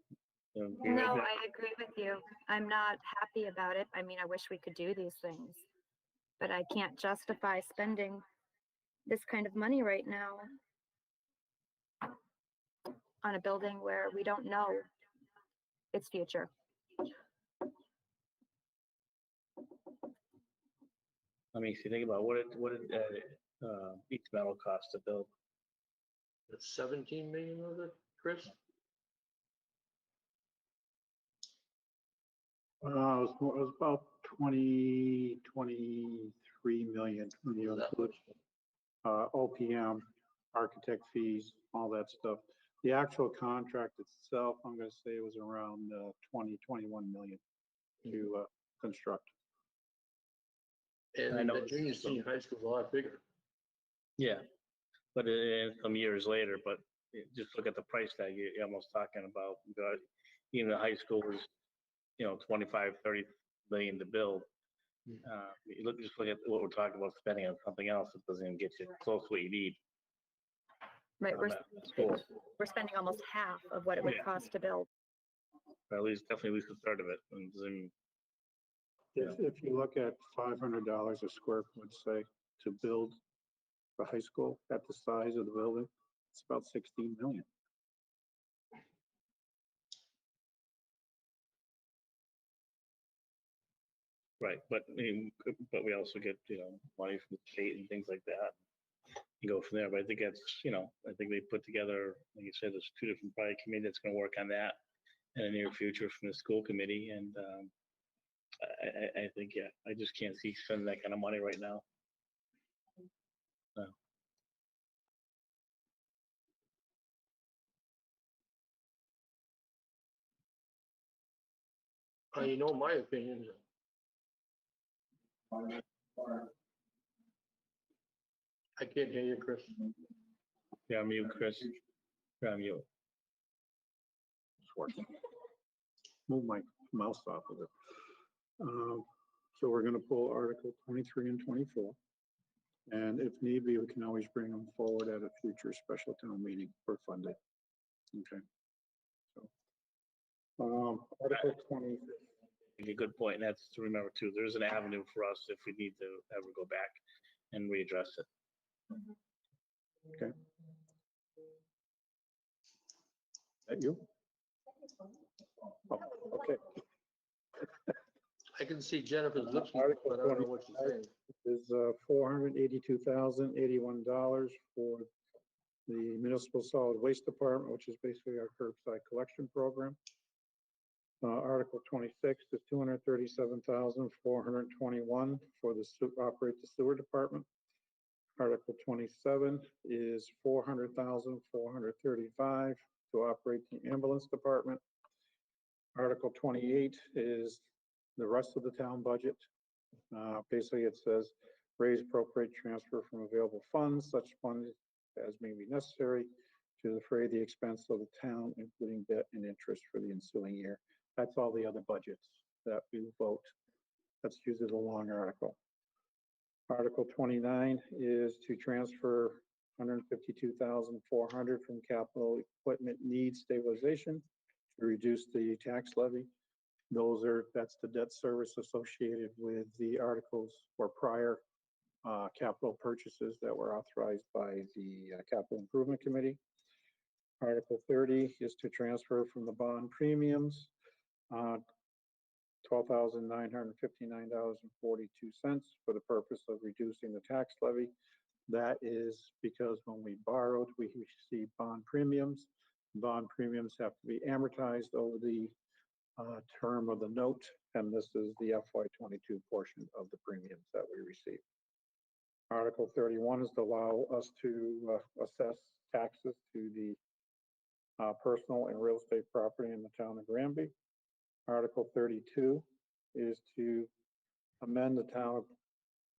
No, I agree with you. I'm not happy about it. I mean, I wish we could do these things, but I can't justify spending this kind of money right now on a building where we don't know its future. I mean, if you think about what did each metal cost to build? It's 17 million of it, Chris? It was about 23 million when you include OPM, architect fees, all that stuff. The actual contract itself, I'm going to say it was around 21 million to construct. And I know the junior senior high school is a lot bigger. Yeah, but some years later, but just look at the price tag, you're almost talking about, even the high school was, 25, 30 million to build. Just look at what we're talking about spending on something else that doesn't even get you close to what you need. Right, we're spending almost half of what it would cost to build. Or at least, definitely at least the start of it. And then, If you look at $500 a square foot, say, to build the high school at the size of the building, it's about 16 million. right, but we also get, money from the state and things like that. You go from there, but I think that's, I think they put together, like you said, there's two different probably committees that's going to work on that in the near future from the school committee. And I think, yeah, I just can't see spending that kind of money right now. So. My opinion. I can't hear you, Chris. Yeah, I'm you, Chris. Yeah, I'm you. Move my mouse off of it. So we're going to pull Article 23 and 24. And if need be, we can always bring them forward at a future special town meeting for funding. Okay. So Article 20. A good point, and that's to remember too. There's an avenue for us if we need to ever go back and readdress it. Okay. That you? Oh, okay. I can see Jennifer's lips, Article but I don't know what she's saying. Is $482,081 for the municipal solid waste department, which is basically our curbside collection program. Article 26 is $237,421 for operate the sewer department. Article 27 is $400,435 to operate the ambulance department. Article 28 is the rest of the town budget. Basically, it says raise, appropriate, transfer from available funds, such funds as may be necessary to defray the expense of the town, including debt and interest for the ensuing year. That's all the other budgets that we vote. That's usually the long article. Article 29 is to transfer $152,400 from capital equipment needs stabilization to reduce the tax levy. That's the debt service associated with the articles or prior capital purchases that were authorized by the Capital Improvement Committee. Article 30 is to transfer from the bond premiums $12,959.42 for the purpose of reducing the tax levy. That is because when we borrowed, we received bond premiums. Bond premiums have to be amortized over the term of the note, and this is the FY22 portion of the premiums that we receive. Article 31 is to allow us to assess taxes to the personal and real estate property in the town of Granby. Article 32 is to amend the town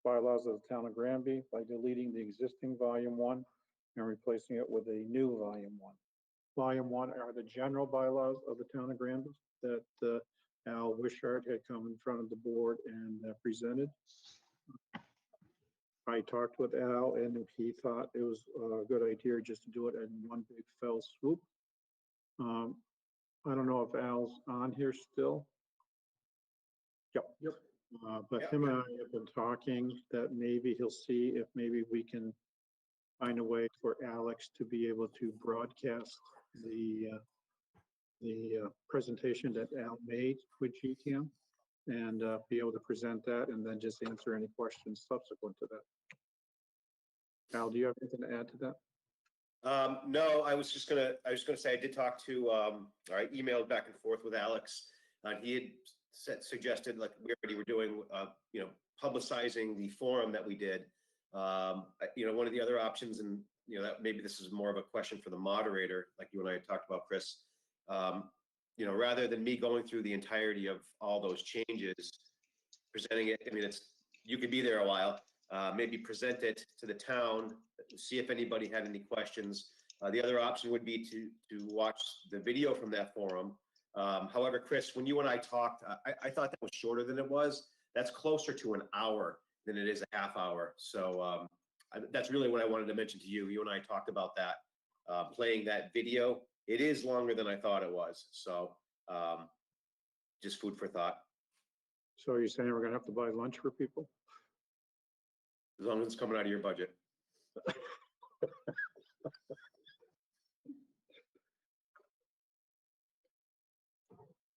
bylaws of the town of Granby by deleting the existing volume 1 and replacing it with a new volume 1. Volume 1 are the general bylaws of the town of Granby that Al Wishart had come in front of the board and presented. I talked with Al and he thought it was a good idea just to do it in one big fell swoop. I don't know if Al's on here still. Yep. But him and I have been talking that maybe he'll see if maybe we can find a way for Alex to be able to broadcast the presentation that Al made with GTM and be able to present that and then just answer any questions subsequent to that. Al, do you have anything to add to that? No, I was gonna say I did talk to, or I emailed back and forth with Alex, and he had suggested, like we already were doing, publicizing the forum that we did. One of the other options, and that maybe this is more of a question for the moderator, like you and I had talked about, Chris. Rather than me going through the entirety of all those changes, presenting it. I mean, you could be there a while. Maybe present it to the town, see if anybody had any questions. The other option would be to watch the video from that forum. However, Chris, when you and I talked, I thought that was shorter than it was. That's closer to an hour than it is a half hour. So that's really what I wanted to mention to you. You and I talked about that, playing that video. It is longer than I thought it was. So just food for thought. So you're saying we're gonna have to buy lunch for people? As long as it's coming out of your budget.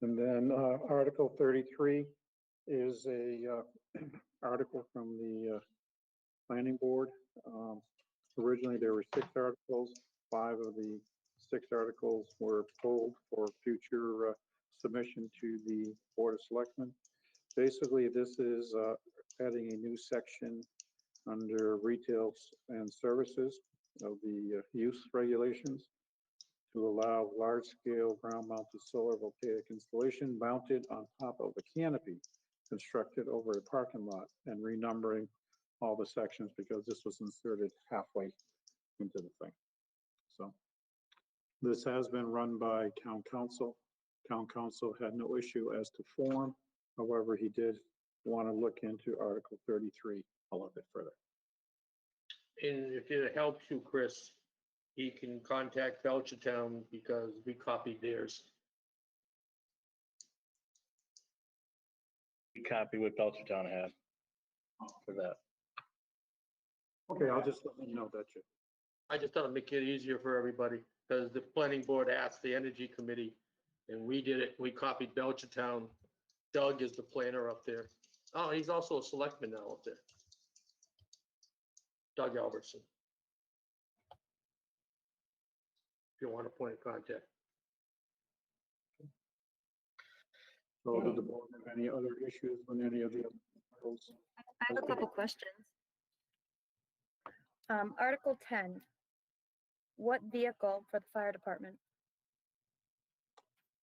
And then Article 33 is a article from the planning board. Originally, there were 6 articles. 5 of the 6 articles were pulled for future submission to the Board of Selectmen. Basically, this is adding a new section under retail and services of the use regulations to allow large-scale ground-mounted solar voltaic installation mounted on top of a canopy constructed over a parking lot, and renumbering all the sections because this was inserted halfway into the thing. So this has been run by town council. Town council had no issue as to form. However, he did want to look into Article 33 a little bit further. And if it helps you, Chris, he can contact Belchertown because we copied theirs. We copy what Belchertown had for that. Okay, I'll just let you know that you. I just thought it'd make it easier for everybody because the planning board asked the energy committee and we did it. We copied Belchertown. Doug is the planner up there. Oh, he's also a selectman now up there. Doug Albertson. If you want a point of contact. So did the board have any other issues with any of the articles? I have a couple questions. Article 10, what vehicle for the fire department?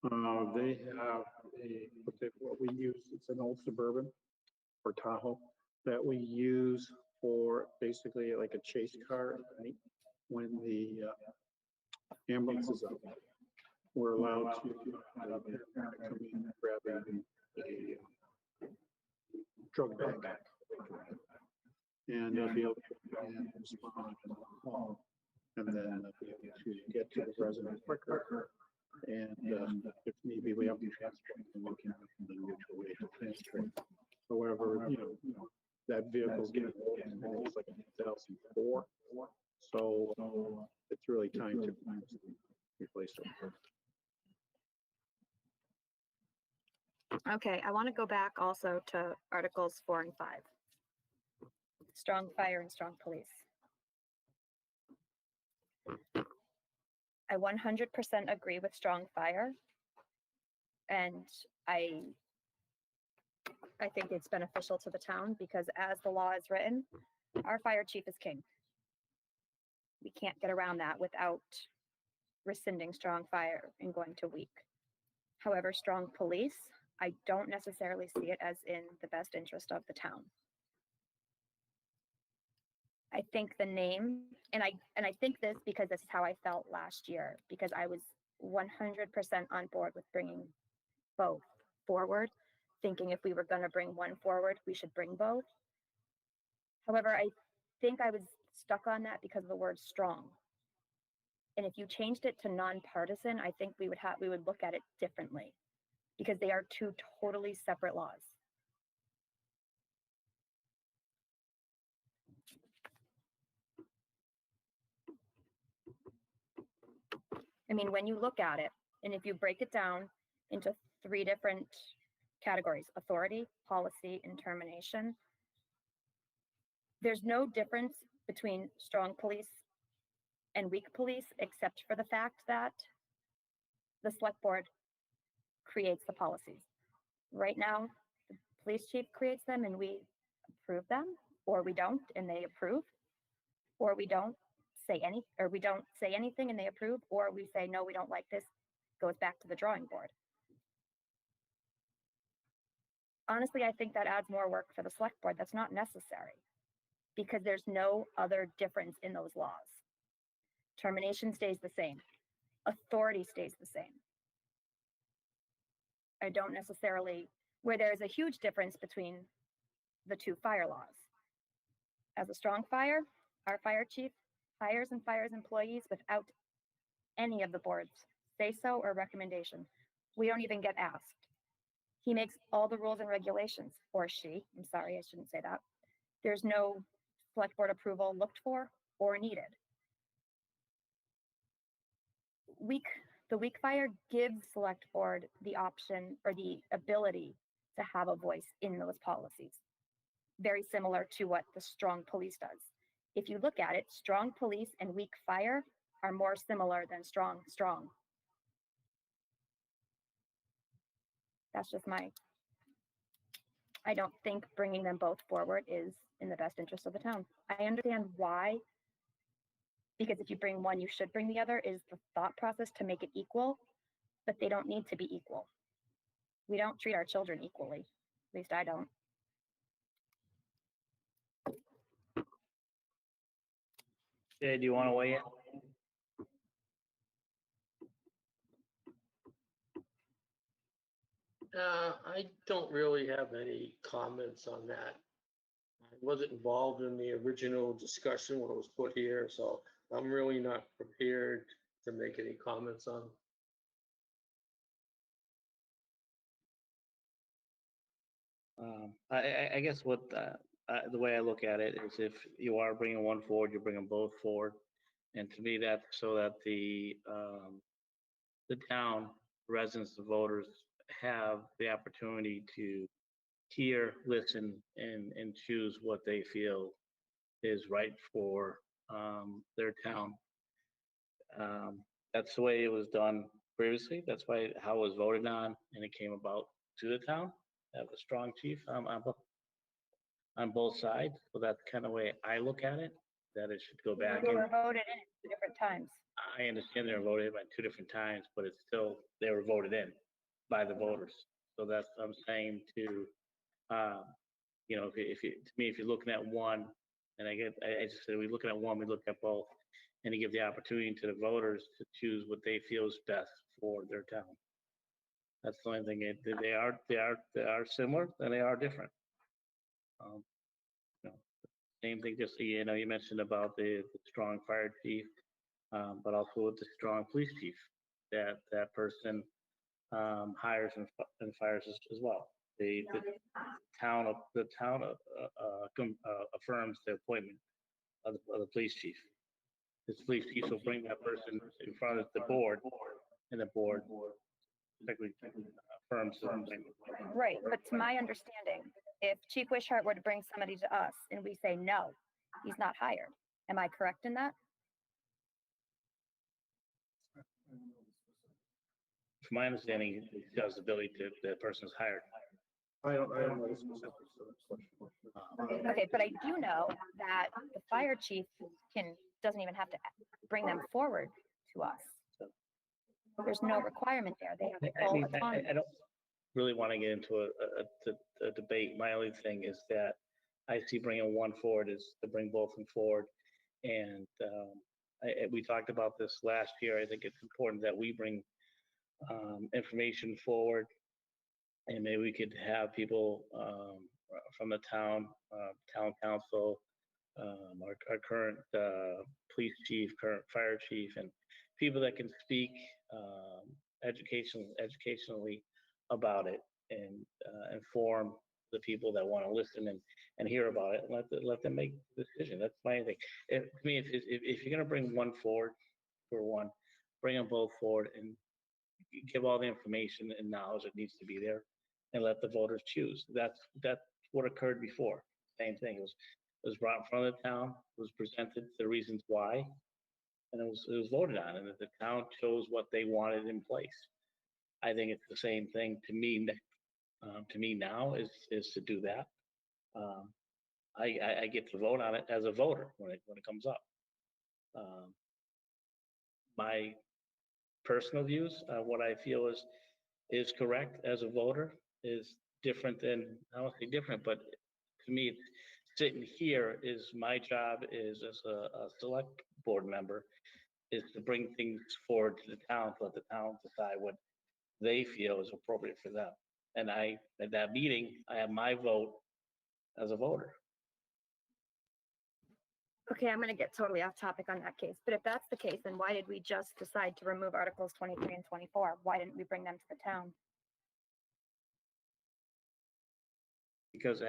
They have what we use, it's an old Suburban or Tahoe that we use for basically like a chase car at night when the ambulance is out. We're allowed to come in and grab a drug bag and be able to respond and call, and then be able to get to the resident quicker. And if need be, we have to transport and we can find the neutral way to transport. However, that vehicle's getting old, and it's like a 2004, so it's really time to replace it. Okay, I want to go back also to Articles 4 and 5. Strong fire and strong police. I 100% agree with strong fire. And I think it's beneficial to the town because as the law is written, our fire chief is king. We can't get around that without rescinding strong fire and going to weak. However, strong police, I don't necessarily see it as in the best interest of the town. I think the name, and I think this because this is how I felt last year, because I was 100% on board with bringing both forward, thinking if we were going to bring one forward, we should bring both. However, I think I was stuck on that because of the word strong. And if you changed it to nonpartisan, I think we would look at it differently, because they are two totally separate laws. I mean, when you look at it, and if you break it down into 3 different categories: authority, policy, and termination, there's no difference between strong police and weak police, except for the fact that the select board creates the policies. Right now, the police chief creates them and we approve them, or we don't and they approve, or we don't say anything and they approve, or we say, no, we don't like this, goes back to the drawing board. Honestly, I think that adds more work for the select board. That's not necessary, because there's no other difference in those laws. Termination stays the same. Authority stays the same. I don't necessarily, where there's a huge difference between the 2 fire laws. As a strong fire, our fire chief hires and fires employees without any of the board's say-so or recommendation. We don't even get asked. He makes all the rules and regulations, or she, I'm sorry, I shouldn't say that. There's no select board approval looked for or needed. The weak fire gives select board the option or the ability to have a voice in those policies. Very similar to what the strong police does. If you look at it, strong police and weak fire are more similar than strong. That's just I don't think bringing them both forward is in the best interest of the town. I understand why, because if you bring one, you should bring the other, is the thought process to make it equal, but they don't need to be equal. We don't treat our children equally. At least I don't. Jay, do you want to weigh in? I don't really have any comments on that. I wasn't involved in the original discussion when it was put here, so I'm really not prepared to make any comments on. I guess what the way I look at it is, if you are bringing one forward, you bring them both forward, and to me that's so that the town residents, the voters, have the opportunity to hear, listen, and choose what they feel is right for their town. That's the way it was done previously. That's how it was voted on, and it came about to the town. Have a strong chief on both sides. So that's kind of the way I look at it, that it should go back. They were voted in at 2 different times. I understand they were voted in by 2 different times, but it's still, they were voted in by the voters. So that's what I'm saying to, you know, to me, if you're looking at one, and I just said, we looking at one, we look at both, and you give the opportunity to the voters to choose what they feel is best for their town. That's the only thing. They are similar and they are different. You know, same thing. Just you know, you mentioned about the strong fire chief, but also with the strong police chief. That person hires and fires as well. The town affirms the appointment of the police chief. This police chief will bring that person in front of the board, and the board affirms the appointment. Right, but to my understanding, if Chief Wishart were to bring somebody to us and we say, no, he's not hired, am I correct in that? From my understanding, he has the ability to, the person is hired. I don't know the specifics of that question. Okay, but I do know that the fire chief doesn't even have to bring them forward to us. There's no requirement there. They have full autonomy. really want to get into a debate. My only thing is that I see bringing one forward is to bring both of them forward. And we talked about this last year. I think it's important that we bring information forward, and maybe we could have people from the town, town council, our current police chief, current fire chief, and people that can speak educationally about it and inform the people that want to listen and hear about it, and let them make the decision. That's my thing. To me, if you're going to bring one forward for one, bring them both forward and give all the information and knowledge that needs to be there, and let the voters choose. That's what occurred before. Same thing. It was brought in front of the town, was presented the reasons why, and it was voted on, and the town chose what they wanted in place. I think it's the same thing to me. To me now is to do that. I get to vote on it as a voter when it comes up. My personal views, what I feel is correct as a voter is different than, I don't say different, but to me, sitting here is my job is as a select board member is to bring things forward to the town, to let the town decide what they feel is appropriate for them. And at that meeting, I have my vote as a voter. Okay, I'm gonna get totally off topic on that case, but if that's the case, then why did we just decide to remove Articles 23 and 24? Why didn't we bring them to the town? Because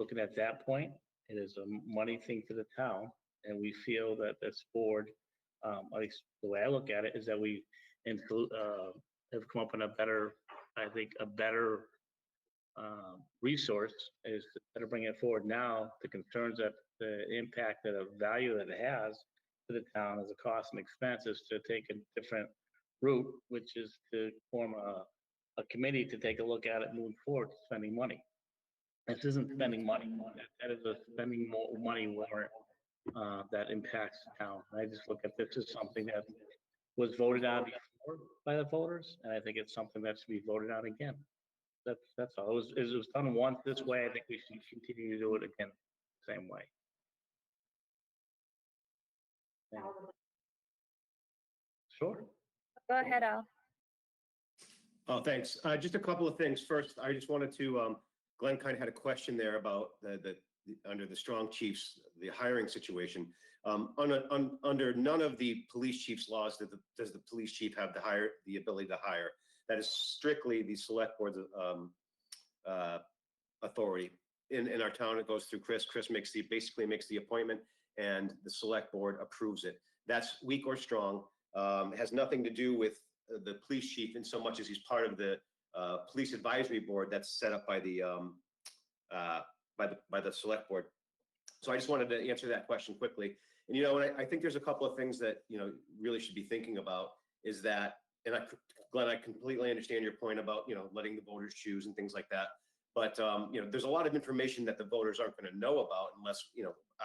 looking at that point, it is a money thing for the town, and we feel that this board, at least the way I look at it, is that we have come up with a better, I think, a better resource is to bring it forward now. The concerns that the impact, that the value that it has to the town as a cost and expense is to take a different route, which is to form a committee to take a look at it moving forward, spending money. This isn't spending money. That is a spending more money warrant that impacts the town. I just look at this as something that was voted on before by the voters, and I think it's something that should be voted on again. That's all. It was done once this way. I think we should continue to do it again, same way. Yeah. Sure. Go ahead, Al. Oh, thanks. Just a couple of things. First, I just wanted to, Glenn kind of had a question there about under the strong chiefs, the hiring situation. Under none of the police chief's laws does the police chief have the ability to hire. That is strictly the select board's authority. In our town, it goes through Chris. Chris basically makes the appointment, and the select board approves it. That's weak or strong. It has nothing to do with the police chief in so much as he's part of the police advisory board that's set up by the select board. So I just wanted to answer that question quickly. And, and I think there's a couple of things that, really should be thinking about is that, and Glenn, I completely understand your point about, letting the voters choose and things like that. But, there's a lot of information that the voters aren't going to know about unless,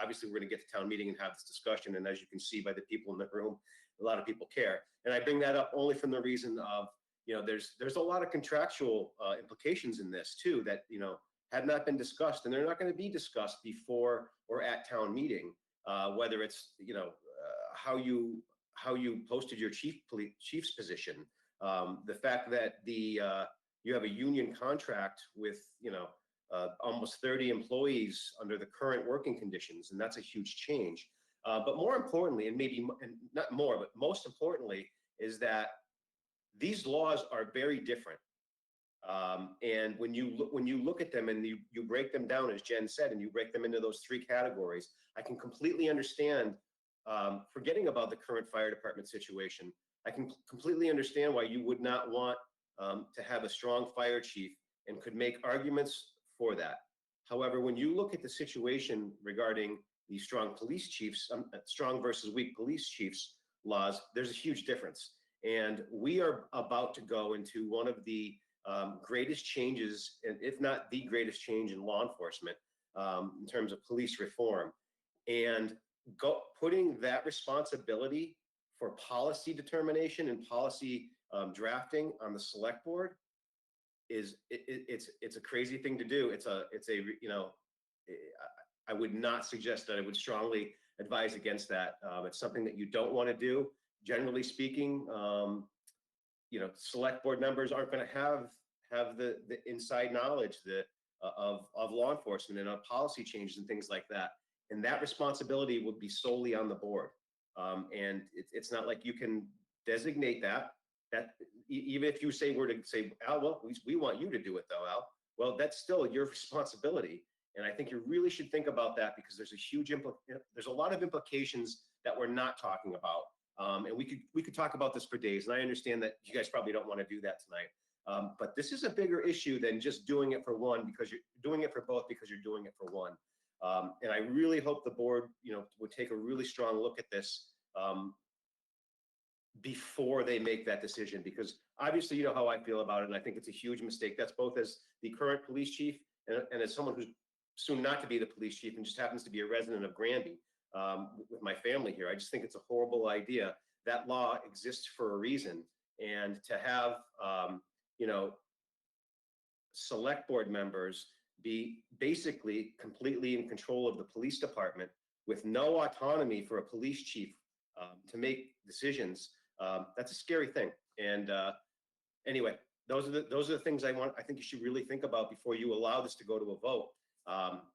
obviously we're going to get to town meeting and have this discussion. And as you can see by the people in the room, a lot of people care. And I bring that up only from the reason of, there's a lot of contractual implications in this too that, have not been discussed, and they're not going to be discussed before or at town meeting, whether it's, how you posted your chief's position, the fact that you have a union contract with, almost 30 employees under the current working conditions, and that's a huge change. But more importantly, and not more, but most importantly, is that these laws are very different. And when you look at them and you break them down, as Jen said, and you break them into those three categories, I can completely understand, forgetting about the current fire department situation, I can completely understand why you would not want to have a strong fire chief and could make arguments for that. However, when you look at the situation regarding the strong police chiefs, strong versus weak police chiefs laws, there's a huge difference. And we are about to go into one of the greatest changes, and if not the greatest change in law enforcement in terms of police reform. And putting that responsibility for policy determination and policy drafting on the select board, it's a crazy thing to do. It's a, you know, I would not suggest that. I would strongly advise against that. It's something that you don't want to do. Generally speaking, you know, select board members aren't going to have the inside knowledge of law enforcement and of policy changes and things like that. And that responsibility would be solely on the board. And it's not like you can designate that even if you were to say, Al, well, we want you to do it though, Al. Well, that's still your responsibility. And I think you really should think about that, because there's there's a lot of implications that we're not talking about. And we could talk about this for days. And I understand that you guys probably don't want to do that tonight. But this is a bigger issue than just doing it for one, because you're doing it for both because you're doing it for one. And I really hope the board, you know, would take a really strong look at this before they make that decision, because obviously you know how I feel about it, and I think it's a huge mistake. That's both as the current police chief and as someone who's soon not to be the police chief and just happens to be a resident of Granby with my family here. I just think it's a horrible idea. That law exists for a reason, and to have you know, select board members be basically completely in control of the police department with no autonomy for a police chief to make decisions, that's a scary thing. And anyway, those are the things I think you should really think about before you allow this to go to a vote.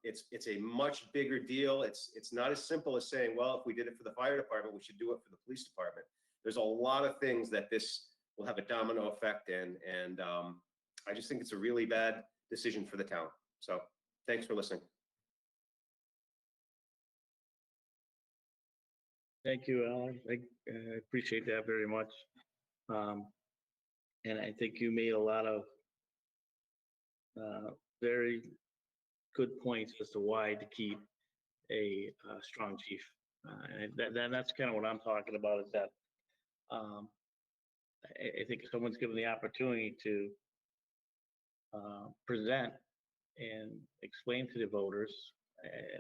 It's a much bigger deal. It's not as simple as saying, well, if we did it for the fire department, we should do it for the police department. There's a lot of things that this will have a domino effect in, and I just think it's a really bad decision for the town. So thanks for listening. Thank you, Alan. I appreciate that very much. And I think you made a lot of very good points as to why to keep a strong chief. And that's kind of what I'm talking about, is that I think if someone's given the opportunity to present and explain to the voters,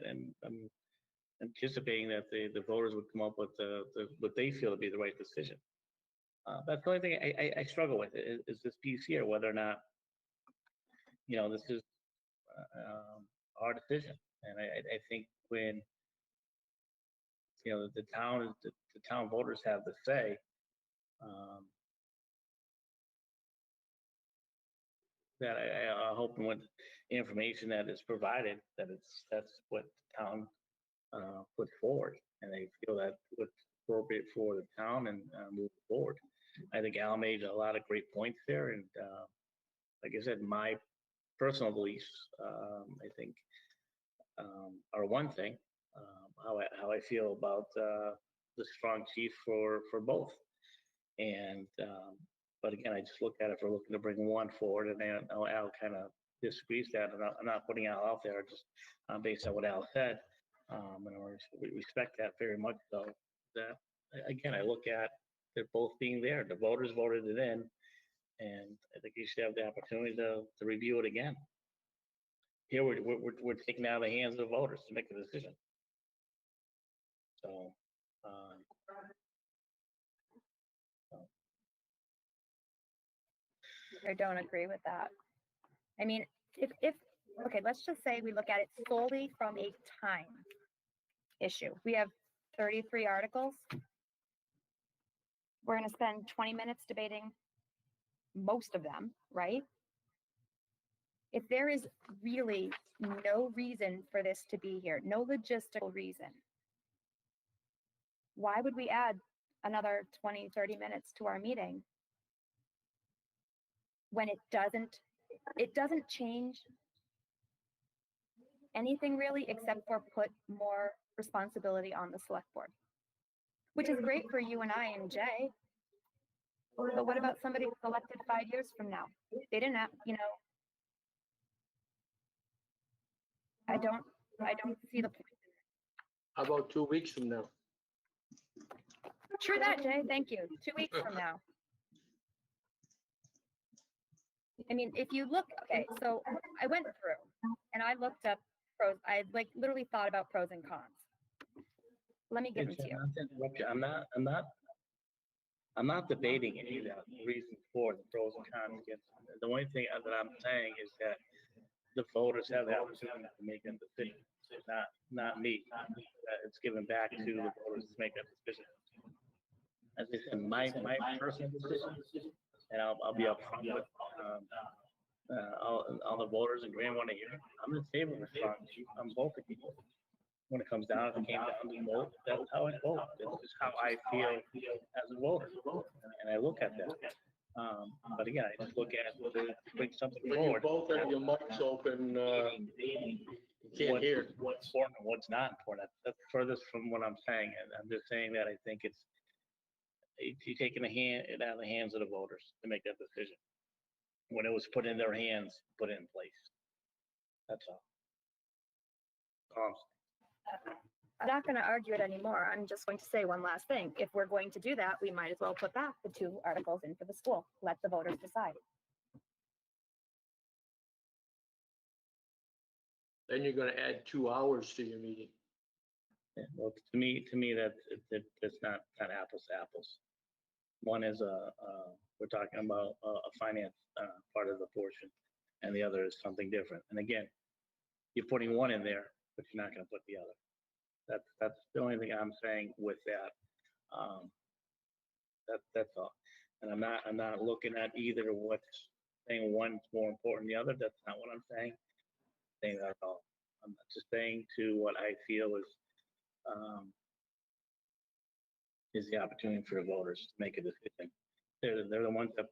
and I'm anticipating that the voters would come up with what they feel to be the right decision. That's the only thing I struggle with is this piece here, whether or not, you know, this is our decision. And I think when, you know, the town voters have the say, that I hope with information that is provided, that's what the town put forward, and they feel that what's appropriate for the town, and move forward. I think Al made a lot of great points there, and like I said, my personal beliefs, I think, are one thing. How I feel about the strong chief for both, and but again, I just look at it, if we're looking to bring one forward, and then Al kind of disagrees that, and I'm not putting Al out there, just based on what Al said. And we respect that very much. So that, again, I look at it both being there. The voters voted it in, and I think you should have the opportunity to review it again. Here we're taking out of the hands of the voters to make a decision. So. I don't agree with that. I mean, if okay, let's just say we look at it solely from a time issue. We have 33 articles. We're going to spend 20 minutes debating most of them, right? If there is really no reason for this to be here, no logistical reason, why would we add another 20, 30 minutes to our meeting when it doesn't change anything really, except for put more responsibility on the select board, which is great for you and I and Jay. But what about somebody who's elected 5 years from now? They didn't have, you know, I don't see the point. How about 2 weeks from now? True that, Jay. Thank you. 2 weeks from now. I mean, if you look, okay, so I went through and I looked up pros. I like literally thought about pros and cons. Let me give them to you. I'm not I'm not debating any of that, the reasons for the pros and cons against. The only thing that I'm saying is that the voters have the opportunity to make a decision, not me. That it's given back to the voters to make that decision. As I said, my personal decision, and I'll be upfront with all the voters in Grand want to hear. I'm in favor of I'm both of you. When it comes down, if it came down to vote, that's how I vote. That's just how I feel as a voter, and I look at that. But again, I just look at to bring something When you forward. both have your mics open, you can't hear. What's important and what's not important. That's furthest from what I'm saying, and I'm just saying that I think you're taking it out of the hands of the voters to make that decision. When it was put in their hands, put it in place. That's all. I'm not going to argue it anymore. I'm just going to say one last thing. If we're going to do that, we might as well put back the 2 articles in for the school. Let the voters decide. Then you're gonna add 2 hours to your meeting. Yeah, well, to me, that's not apples to apples. One is we're talking about a finance part of the portion, and the other is something different. And again, you're putting one in there, but you're not going to put the other. That's the only thing I'm saying with that. That's all. And I'm not looking at either what's saying one's more important than the other. That's not what I'm saying. Saying that at all. I'm just saying to what I feel is the opportunity for the voters to make a decision. They're the ones that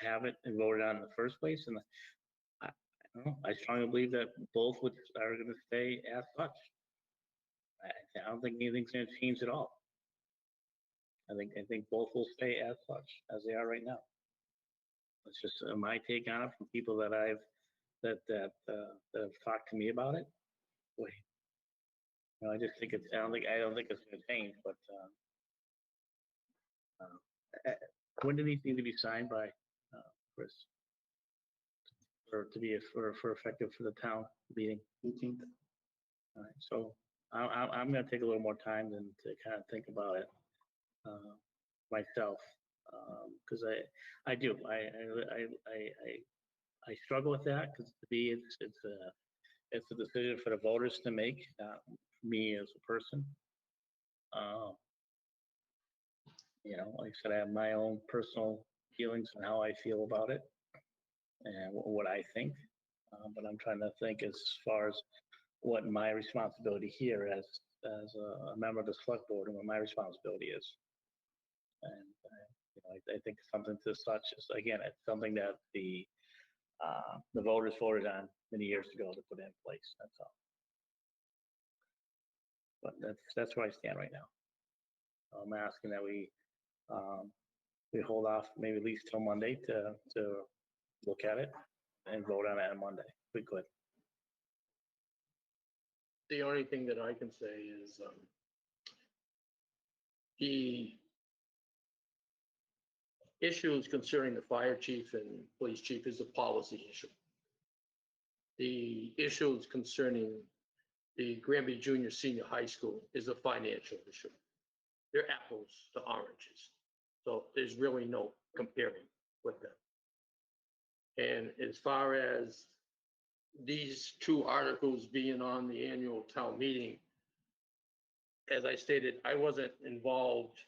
have it and voted on in the first place, and I don't know. I strongly believe that both are going to stay as such. I don't think anything's going to change at all. I think both will stay as such as they are right now. It's just my take on it from people that that have talked to me about it. Wait, I just think I don't think it's going to change. But when do these need to be signed by, Chris? For effective for the town meeting? 18th. All right, so I'm going to take a little more time than to kind of think about it myself, because I do I struggle with that, because to me it's a decision for the voters to make, not me as a person. Like I said, I have my own personal feelings and how I feel about it and what I think, but I'm trying to think as far as what my responsibility here as a member of the select board and what my responsibility is. And I think something to such as, again, it's something that the voters voted on many years ago to put in place. That's all. But that's where I stand right now. I'm asking that we hold off maybe at least till Monday to look at it and vote on it on Monday. If we could. The only thing that I can say is the issues concerning the fire chief and police chief is a policy issue. The issues concerning the Granby Junior Senior High School is a financial issue. They're apples to oranges. So there's really no comparing with them. And as far as these 2 articles being on the annual town meeting, as I stated, I wasn't involved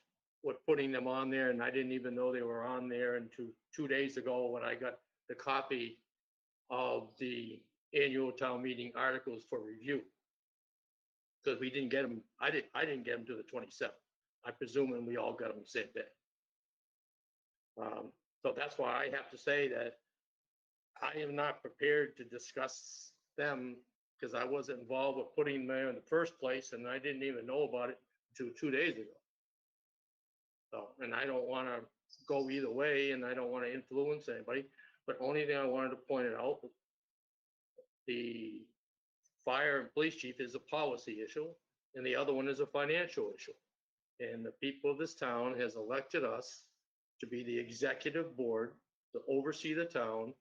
with putting them on there, and I didn't even know they were on there until 2 days ago when I got the copy of the annual town meeting articles for review. Because we didn't get them, I didn't get them to the 27th. I presume we all got them the same day. So that's why I have to say that I am not prepared to discuss them, because I wasn't involved with putting them there in the first place, and I didn't even know about it until 2 days ago. So, and I don't want to go either way, and I don't want to influence anybody, but only thing I wanted to point it out, the fire and police chief is a policy issue, and the other one is a financial issue. And the people of this town has elected us to be the executive board to oversee the town,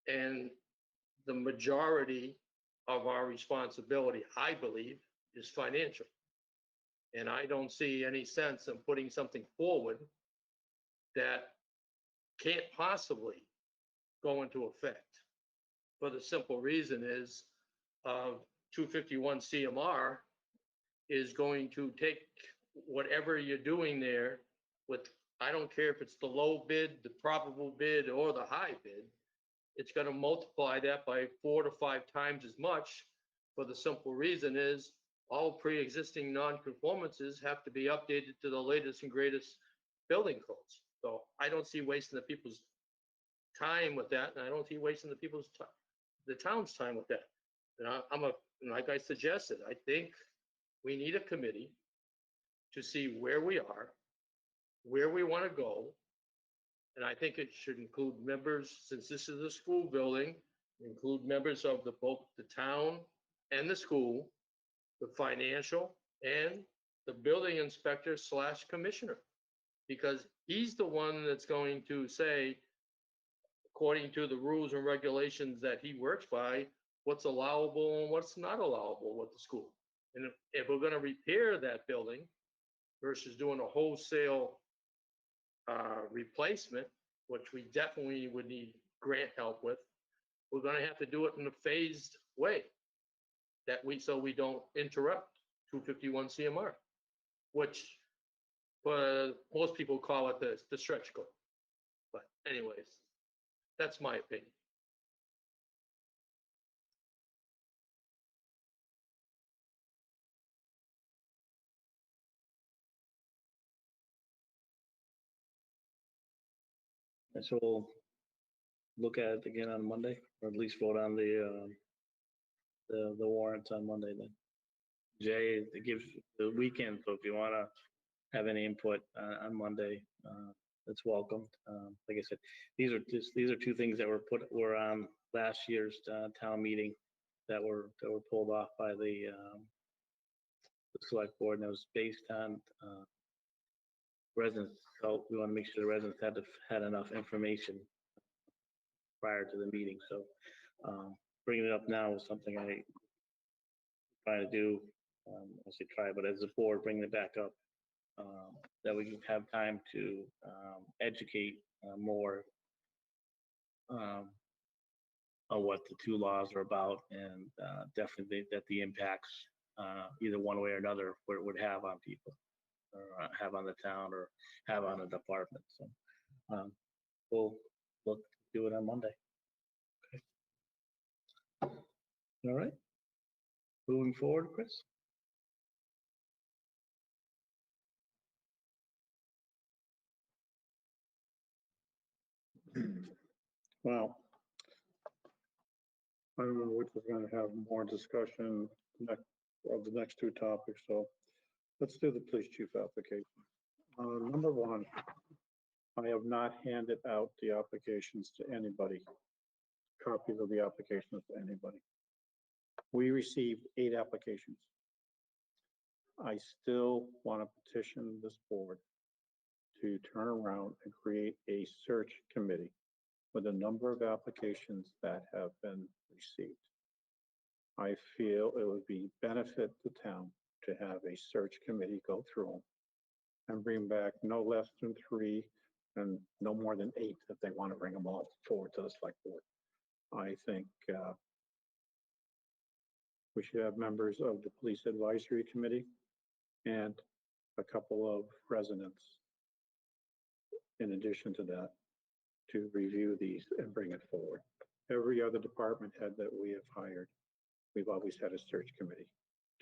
and the majority of our responsibility, I believe, is financial. And I don't see any sense in putting something forward that can't possibly go into effect. For the simple reason is, 251 CMR is going to take whatever you're doing there with, I don't care if it's the low bid, the probable bid, or the high bid, it's gonna multiply that by 4 to 5 times as much. For the simple reason is, all pre-existing non-conformances have to be updated to the latest and greatest building codes. So I don't see wasting the people's time with that, and I don't see wasting the town's time with that. And like I suggested, I think we need a committee to see where we are, where we want to go. And I think it should include members, since this is a school building, include members of both the town and the school, the financial, and the building inspector / commissioner. Because he's the one that's going to say, according to the rules and regulations that he works by, what's allowable and what's not allowable with the school. And if we're gonna repair that building versus doing a wholesale replacement, which we definitely would need grant help with, we're gonna have to do it in a phased way so we don't interrupt 251 CMR, which most people call it the stretch goal. But anyways, that's my opinion. And so we'll look at it again on Monday, or at least vote on the warrants on Monday then. Jay, it gives the weekend, so if you want to have any input on Monday, it's welcomed. Like I said, these are two things that were on last year's town meeting that were pulled off by the select board, and it was based on residents. So we want to make sure the residents had enough information prior to the meeting. So bringing it up now is something I try to do. I say try, but as a board, bringing it back up, that we can have time to educate more on what the two laws are about, and definitely that the impacts, either one way or another, would have on people, or have on the town, or have on a department. So we'll do it on Monday. Okay. All right. Moving forward, Chris. Well, I don't know which is going to have more discussion of the next two topics, so let's do the police chief application. Number one, I have not handed out the applications to anybody, copies of the applications to anybody. We received 8 applications. I still want to petition this board to turn around and create a search committee with a number of applications that have been received. I feel it would be benefit the town to have a search committee go through them and bring back no less than 3 and no more than 8 if they want to bring them all forward to the select board. I think we should have members of the police advisory committee and a couple of residents in addition to that, to review these and bring it forward. Every other department head that we have hired, we've always had a search committee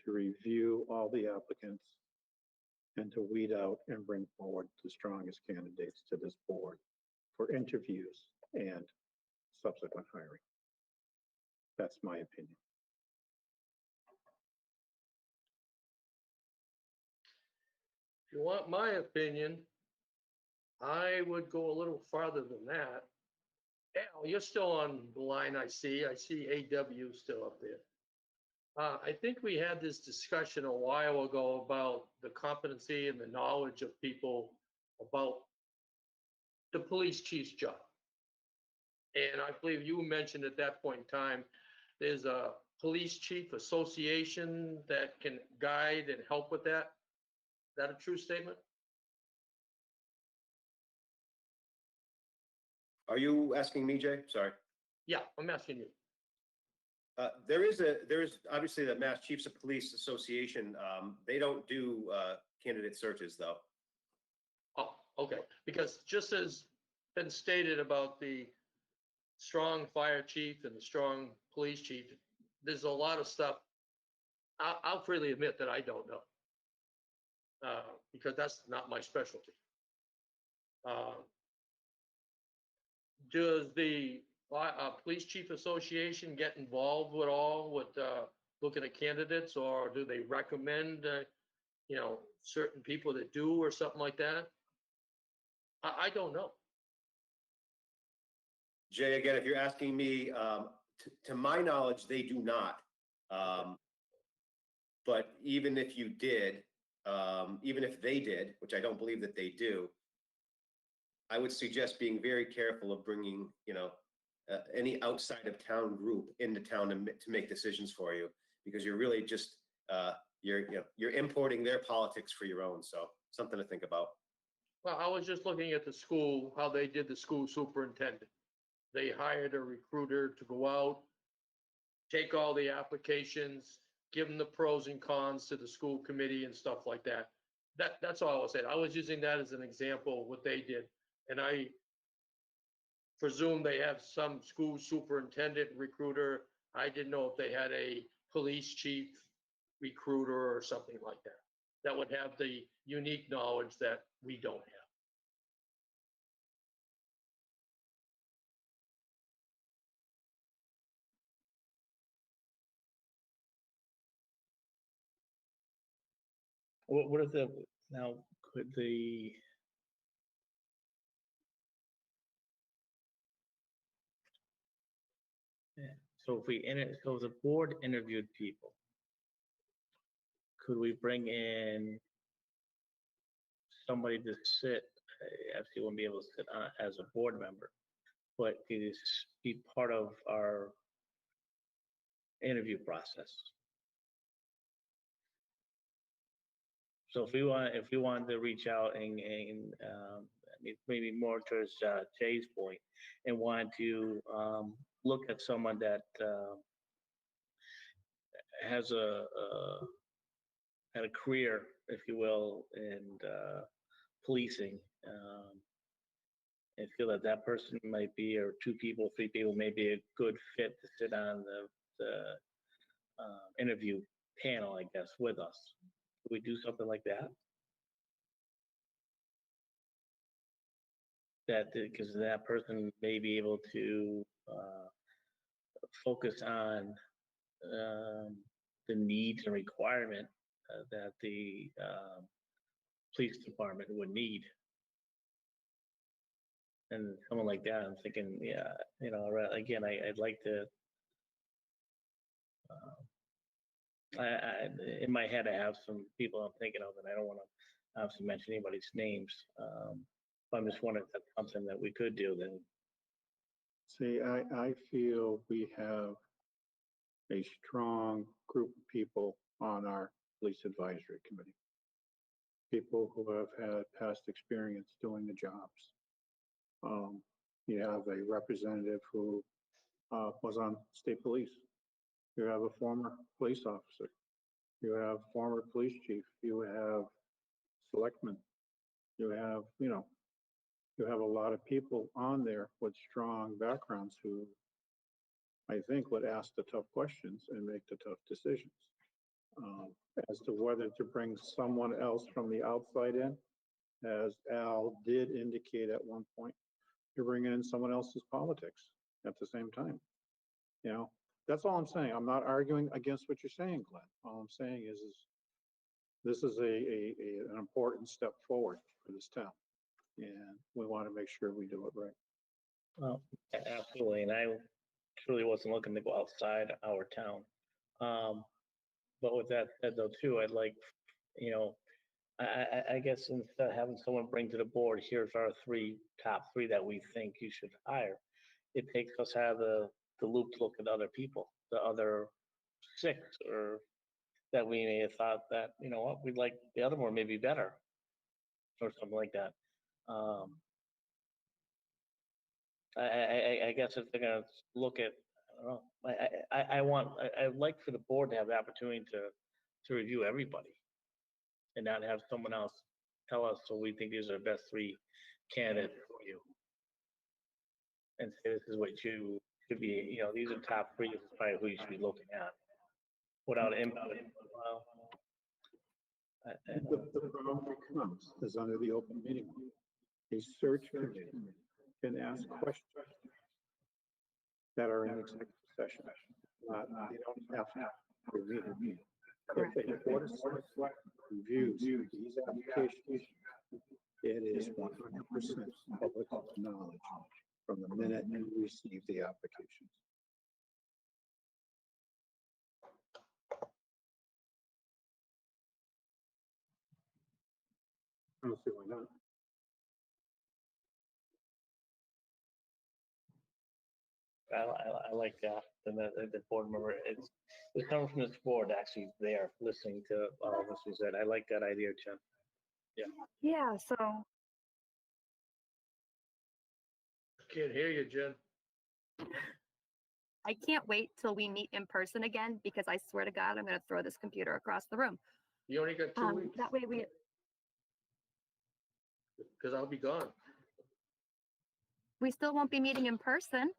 to review all the applicants and to weed out and bring forward the strongest candidates to this board for interviews and subsequent hiring. That's my opinion. If you want my opinion, I would go a little farther than that. Al, you're still on the line, I see. I see AW still up there. I think we had this discussion a while ago about the competency and the knowledge of people about the police chief's job. And I believe you mentioned at that point in time, there's a police chief association that can guide and help with that. that a true statement? Are you asking me, Jay? Sorry. Yeah, I'm asking you. There is obviously the Mass Chiefs of Police Association. They don't do candidate searches though. Oh, okay, because just as been stated about the strong fire chief and the strong police chief, there's a lot of stuff I'll freely admit that I don't know. Because that's not my specialty. Does the Police Chief Association get involved at all with looking at candidates, or do they recommend, certain people that do or something like that? I don't know. Jay, again, if you're asking me, to my knowledge, they do not. But even if you did, even if they did, which I don't believe that they do, I would suggest being very careful of bringing, any outside of town group into town to make decisions for you, because you're really just, you're importing their politics for your own. So something to think about. Well, I was just looking at the school, how they did the school superintendent. They hired a recruiter to go out, take all the applications, give them the pros and cons to the school committee and stuff like that. That's all I was saying. I was using that as an example of what they did. And I presume they have some school superintendent recruiter. I didn't know if they had a police chief recruiter or something like that, that would have the unique knowledge that we don't have. What is the, now, could the, so if the board interviewed people, could we bring in somebody to sit, actually wouldn't be able to sit as a board member, but is be part of our interview process? So if we wanted to reach out and maybe more towards Jay's point, and wanted to look at someone that has had a career, if you will, in policing, and feel that that person might be, or 2 people, 3 people, may be a good fit to sit on the interview panel, I guess, with us. Could we do something like that? That, because that person may be able to focus on the needs and requirement that the police department would need. And someone like that, I'm thinking, yeah, again, I'd like to, in my head, I have some people I'm thinking of, and I don't want to obviously mention anybody's names. But I'm just wondering if that's something that we could do then. See, I feel we have a strong group of people on our police advisory committee. People who have had past experience doing the jobs. You have a representative who was on state police. You have a former police officer. You have former police chief. You have selectmen. You have, you have a lot of people on there with strong backgrounds who I think would ask the tough questions and make the tough decisions. As to whether to bring someone else from the outside in, as Al did indicate at one point, you're bringing in someone else's politics at the same time. That's all I'm saying. I'm not arguing against what you're saying, Glenn. All I'm saying is this is an important step forward for this town, and we want to make sure we do it right. Well, absolutely, and I truly wasn't looking to go outside our town. But with that said, though, too, I'd like, I guess instead of having someone bring to the board, here's our top three that we think you should hire, it takes us out of the loop to look at other people, the other 6 or that we may have thought that, you know what, we'd like the other one maybe better, or something like that. I guess if they're gonna look at, I don't know, I'd like for the board to have the opportunity to review everybody and not have someone else tell us, so we think these are the best three candidates for you. And say this is what you should be, you know, these are top three, this is probably who you should be looking at. Without input, well, The problem that comes is under the open meeting. A search committee can ask questions that are in executive session. They don't have to review. If the board of selectmen reviews these applications, it is 100% public knowledge from the minute you receive the applications. I don't see why not. I like that, and the board member, it's coming from this board, actually there, listening to all of us who said, I like that idea, Jen. Yeah, so Can't hear you, Jen. I can't wait till we meet in person again, because I swear to God, I'm gonna throw this computer across the room. You only got 2 weeks, That way because I'll be gone. we still won't be meeting in person.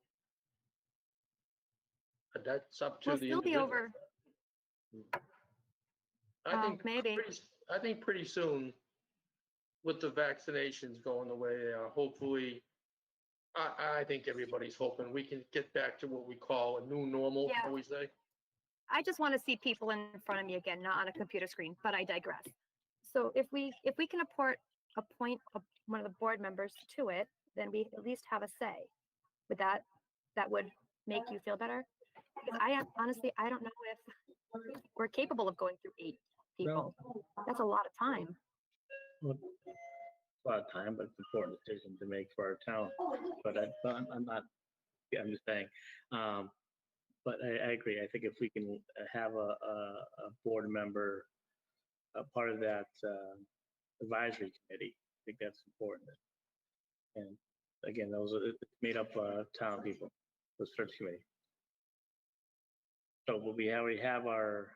But that's up to We'll the still be individual. over, I think maybe. pretty soon, with the vaccinations going the way they are, hopefully, I think everybody's hoping we can get back to what we call a new normal, Yeah. how we say. I just want to see people in front of me again, not on a computer screen, but I digress. So if we can appoint one of the board members to it, then we at least have a say. Would that would make you feel better? Because honestly, I don't know if we're capable of going through 8 people. That's a lot of time. A lot of time, but it's an important decision to make for our town. But I'm not, yeah, I'm just saying. But I agree. I think if we can have a board member, a part of that advisory committee, I think that's important. And again, those are made up town people, the search committee. So will we already have our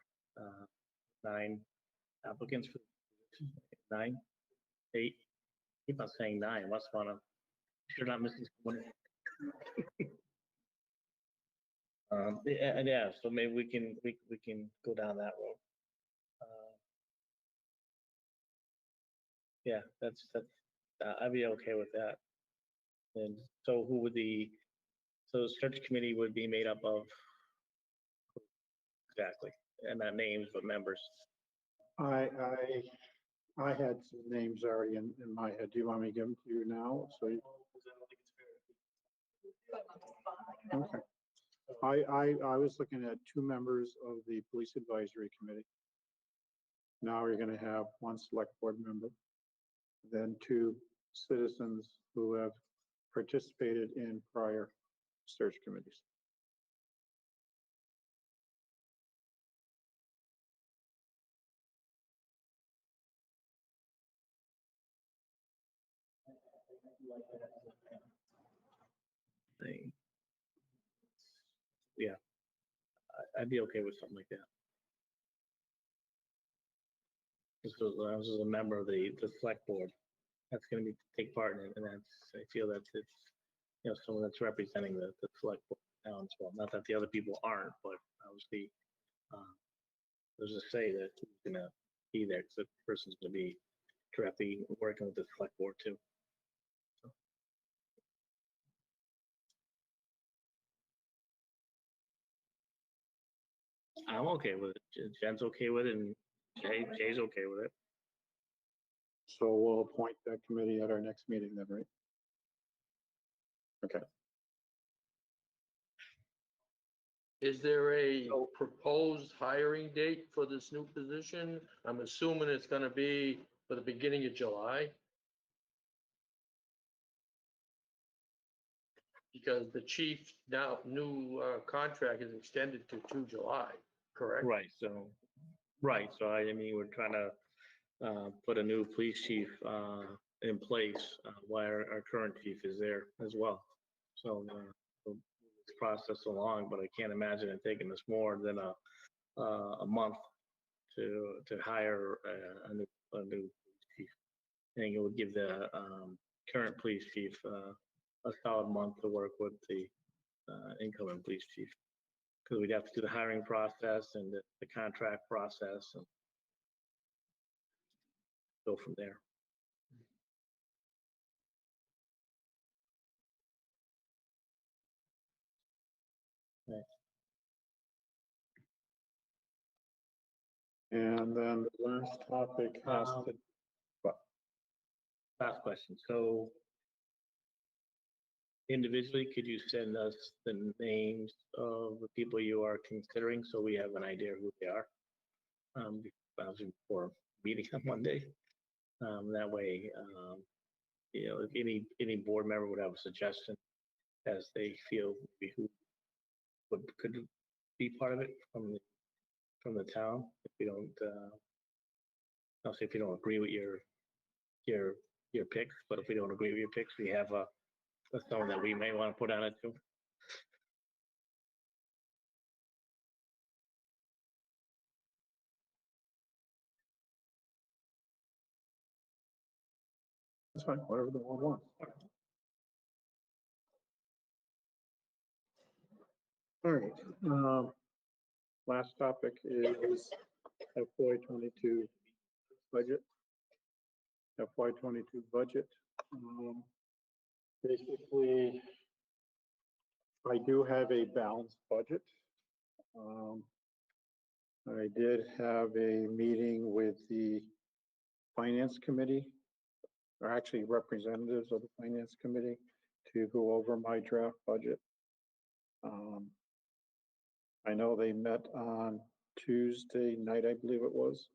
9 applicants for 9, 8? Keep on saying 9. Must want to. You're not missing someone. Yeah. So maybe we can go down that road. Yeah, that's I'd be okay with that. And so who would so the search committee would be made up of exactly, and not names but members. I had some names already in my head. Do you want me to give them to you now? So okay. I was looking at 2 members of the police advisory committee. Now we're going to have 1 select board member, then 2 citizens who have participated in prior search committees. Thing. Yeah, I'd be okay with something like that. This is a member of the select board that's going to take part in it, and I feel that it's someone that's representing the select board now as well. Not that the other people aren't, but obviously there's a say that who's going to be there, because the person's going to be directly working with the select board too. I'm okay with it. Jen's okay with it, and Jay's okay with it. So we'll appoint that committee at our next meeting then, right? Okay. Is there a proposed hiring date for this new position? I'm assuming it's gonna be for the beginning of July. Because the chief's new contract is extended to July, correct? Right, so Right, so I mean, we're trying to put a new police chief in place while our current chief is there as well. So we'll move this process along, but I can't imagine it taking us more than a month to hire a new police chief. I think it would give the current police chief a solid month to work with the incoming police chief. Because we'd have to do the hiring process and the contract process and go from there. And then the last topic has to, Last question. So individually, could you send us the names of the people you are considering so we have an idea who they are? Before meeting on Monday. That way, you know, if any board member would have a suggestion as they feel maybe who could be part of it from the town. If you don't, I'll say if you don't agree with your picks, but if we don't agree with your picks, we have someone that we may want to put on it too. that's fine, whatever the board wants. All right, last topic is FY22 budget. FY22 budget. Basically, I do have a balanced budget. I did have a meeting with the Finance Committee, or actually representatives of the Finance Committee, to go over my draft budget. I know they met on Tuesday night, I believe it was,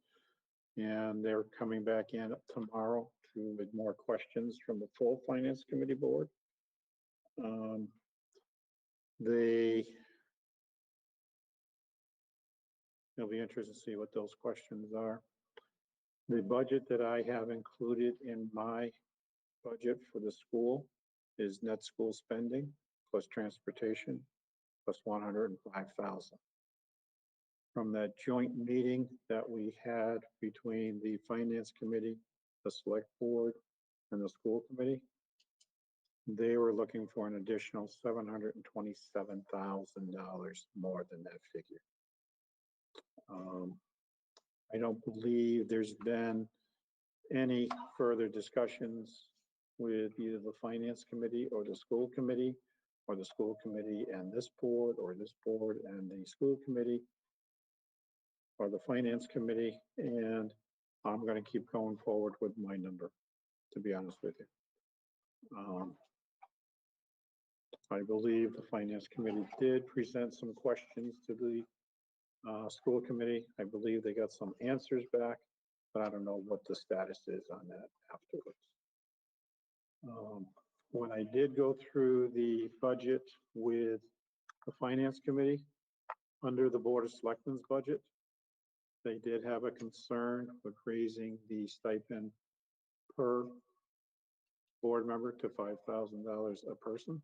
and they're coming back in tomorrow with more questions from the full Finance Committee board. It'll be interesting to see what those questions are. The budget that I have included in my budget for the school is net school spending plus transportation plus 105,000. From that joint meeting that we had between the Finance Committee, the Select Board, and the School Committee, they were looking for an additional $727,000 more than that figure. I don't believe there's been any further discussions with either the Finance Committee or the School Committee, or the School Committee and this board, or this board and the School Committee, or the Finance Committee, and I'm going to keep going forward with my number, to be honest with you. I believe the Finance Committee did present some questions to the School Committee. I believe they got some answers back, but I don't know what the status is on that afterwards. When I did go through the budget with the Finance Committee, under the Board of Selectmen's budget, they did have a concern with raising the stipend per board member to $5,000 a person.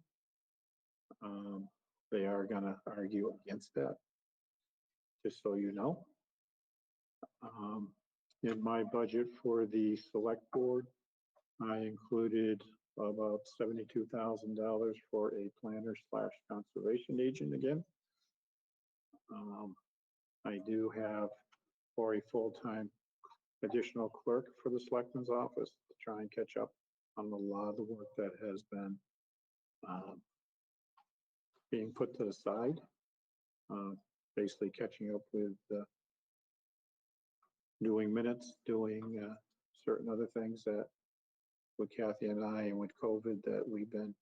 They are going to argue against that, just so you know. In my budget for the Select Board, I included about $72,000 for a planner / conservation agent again. I do have for a full-time additional clerk for the Selectman's office to try and catch up on a lot of the work that has been being put to the side. Basically catching up with doing minutes, doing certain other things that with Kathy and I and with COVID that we've been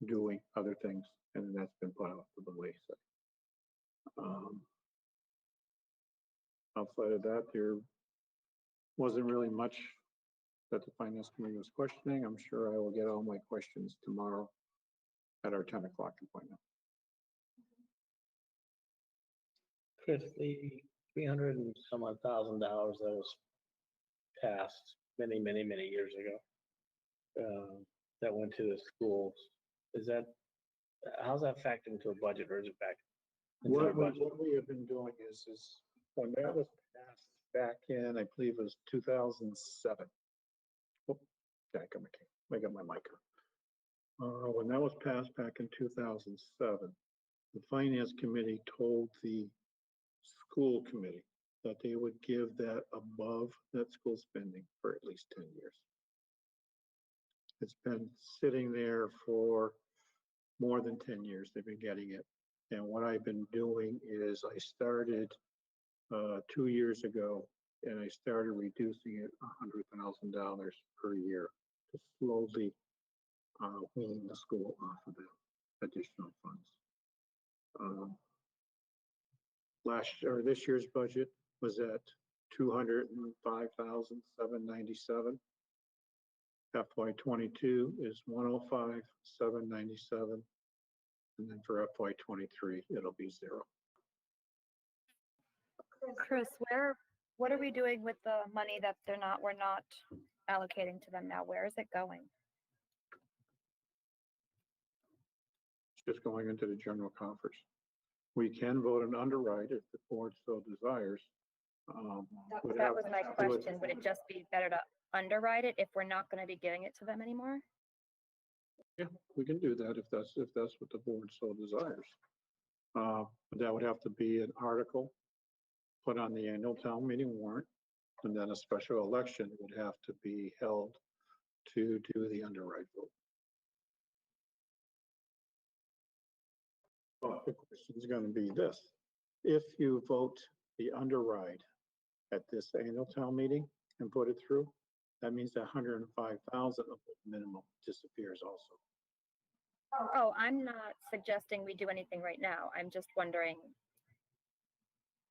doing other things, and that's been put out of the wayside. Outside of that, there wasn't really much that the Finance Committee was questioning. I'm sure I will get all my questions tomorrow at our 10 o'clock appointment. Chris, $300 and some odd $1,000 that was passed many years ago. That went to the schools. Is that, how's that factored into a budget, or is it back? into our budget? What we have been doing is when that was passed back in, I believe it was 2007. Oh, I got my mic on. When that was passed back in 2007, the finance committee told the school committee that they would give that above net school spending for at least 10 years. It's been sitting there for more than 10 years. They've been getting it. And what I've been doing is I started 2 years ago, and I started reducing it $100,000 per year to slowly wean the school off of the additional funds. This year's budget was at $205,797. FY '22 is $105,797. And then for FY '23, it'll be zero. Chris, what are we doing with the money that we're not allocating to them now? Where is it going? It's just going into the general coffers. We can vote an underwrite if the board so desires. That was my question. Would it just be better to underwrite it if we're not going to be giving it to them anymore? Yeah, we can do that if that's what the board so desires. But that would have to be an article put on the annual town meeting warrant, and then a special election would have to be held to do the underwrite vote. Well, the question is going to be this: if you vote the underwrite at this annual town meeting and put it through, that means that 105,000 of the minimum disappears also. Oh, I'm not suggesting we do anything right now. I'm just wondering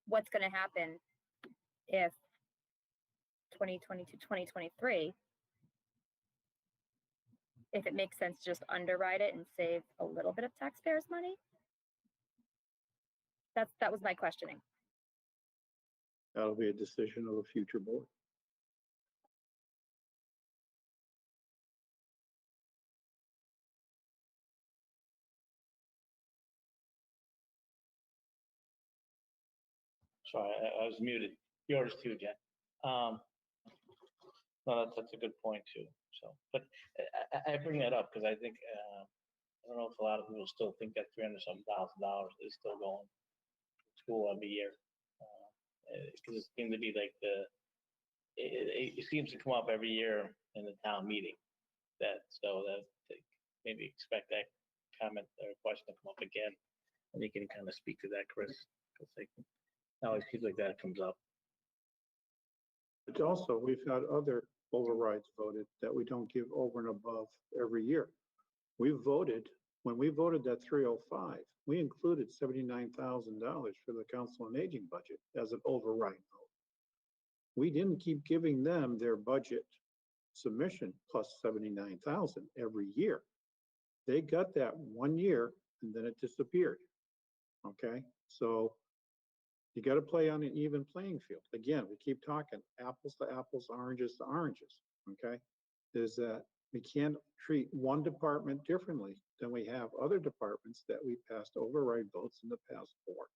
what's going to happen if 2022, 2023, if it makes sense, just underwrite it and save a little bit of taxpayers' money. That was my questioning. That'll be a decision of a future board. Sorry, I was muted. Yours too, Jen. No, that's a good point too. So, but I bring that up because I think, I don't know if a lot of people still think that $300-something thousand is still going to school every year. Because it seems to be like it seems to come up every year in the town meeting. So maybe expect that comment or question to come up again. And you can kind of speak to that, Chris. Because it always seems like that comes up. But also, we've had other overrides voted that we don't give over and above every year. When we voted that 305, we included $79,000 for the Council on Aging budget as an override vote. We didn't keep giving them their budget submission plus $79,000 every year. They got that 1 year and then it disappeared. Okay, so you got to play on an even playing field. Again, we keep talking apples to apples, oranges to oranges. Okay, is that we can't treat one department differently than we have other departments that we passed override votes in the past for.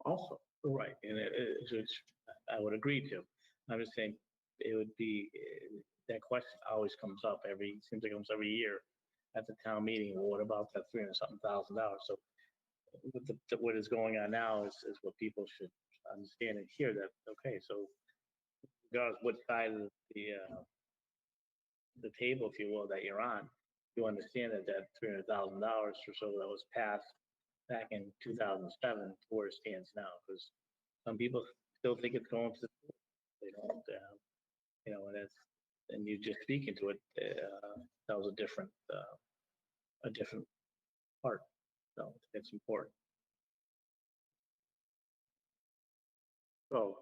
Also, Right, and I would agree to. I'm just saying it would be, that question always comes up seems like it comes every year at the town meeting. Well, what about that $300-something thousand? So what is going on now is what people should understand and hear, that, okay, so regardless what side of the table, if you will, that you're on, you understand that $300,000 or so that was passed back in 2007 where it stands now, because some people still think it's going to the school. They don't, and you just speaking to it, that was a different part. So it's important. so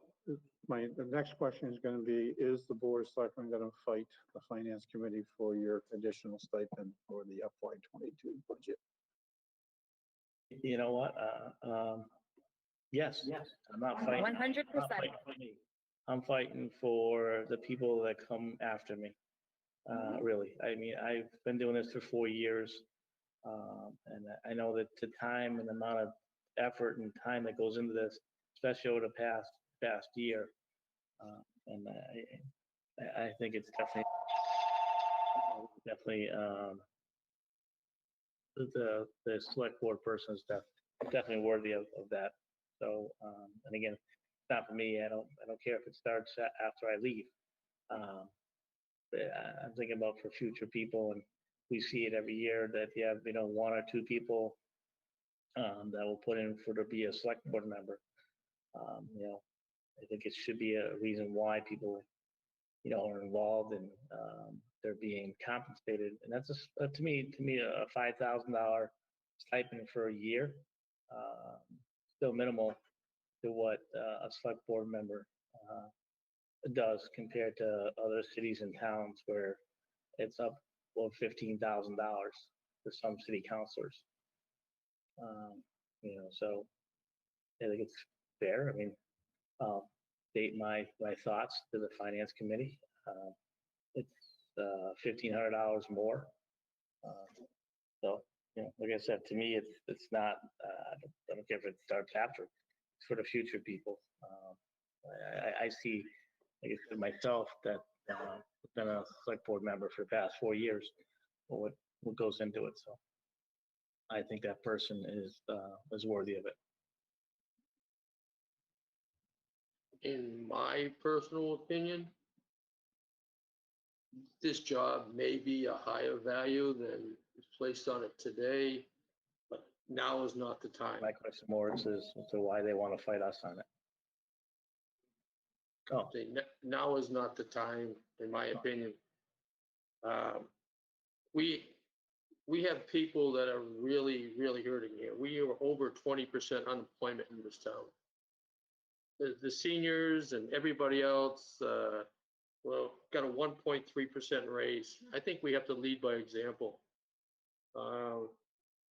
the next question is going to be, is the Board of Selectmen going to fight the Finance Committee for your additional stipend for the FY '22 budget? You know what? Yes, I'm not fighting. 100%. I'm fighting for the people that come after me. Really, I mean, I've been doing this for 4 years. And I know that the time and amount of effort and time that goes into this, especially over the past year. And I think it's definitely, the select board person is definitely worthy of that. So, and again, it's not for me. I don't care if it starts after I leave. I'm thinking about for future people, and we see it every year that you have, one or two people that will put in for to be a select board member. I think it should be a reason why people, are involved and they're being compensated. And that's to me a $5,000 stipend for a year, still minimal to what a select board member does compared to other cities and towns where it's up over $15,000 for some city councilors. So I think it's fair. I mean, I'll state my thoughts to the finance committee. It's $1,500 more. So, like I said, to me, it's not. I don't care if it starts after. It's for the future people. I see, like I said, myself that I've been a select board member for the past 4 years. What goes into it? So, I think that person is worthy of it. In my personal opinion, this job may be a higher value than is placed on it today, but now is not the time. My question more is to why they want to fight us on it. Oh, Now is not the time, in my opinion. We have people that are really, really hurting here. We are over 20% unemployment in this town. The seniors and everybody else, got a 1.3% raise. I think we have to lead by example.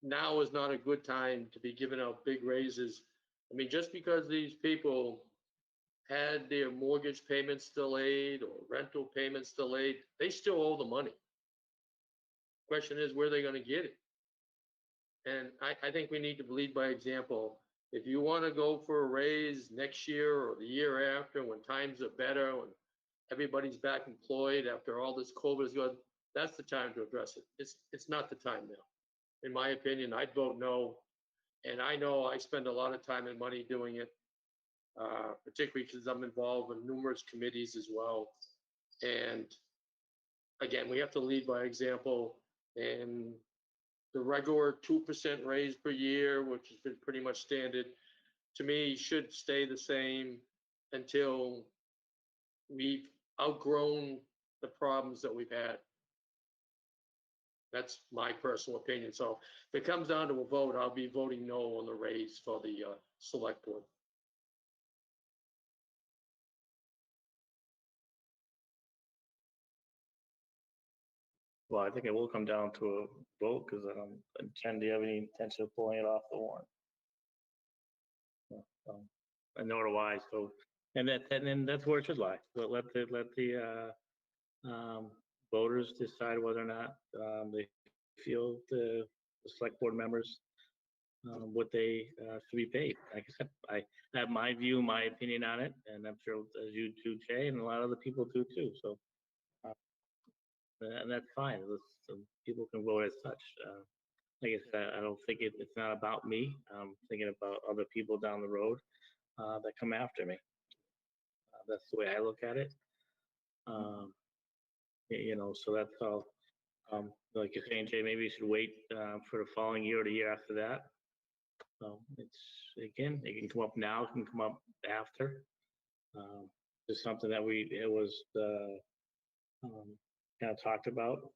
Now is not a good time to be giving out big raises. I mean, just because these people had their mortgage payments delayed or rental payments delayed, they still owe the money. Question is, where are they going to get it? And I think we need to lead by example. If you want to go for a raise next year or the year after, when times are better, when everybody's back employed after all this COVID is gone, that's the time to address it. It's not the time now. In my opinion, I'd vote no. And I know I spend a lot of time and money doing it, particularly because I'm involved in numerous committees as well. And again, we have to lead by example. And the regular 2% raise per year, which has been pretty much standard, to me should stay the same until we've outgrown the problems that we've had. That's my personal opinion. So if it comes down to a vote, I'll be voting no on the raise for the select board. well, I think it will come down to a vote because I don't intend to have any intention of pulling it off the warrant. And nor do I. So, and then that's where it should lie. So let the voters decide whether or not they feel the select board members what they should be paid. Like I said, I have my view, my opinion on it, and I'm sure as you do, Jay, and a lot of other people do too. So, and that's fine. So people can vote as such. Like I said, I don't think it's not about me. I'm thinking about other people down the road that come after me. That's the way I look at it. So that's all. Like you're saying, Jay, maybe you should wait for the following year or the year after that. So it can come up now, it can come up after. It's something that it was kind of talked about.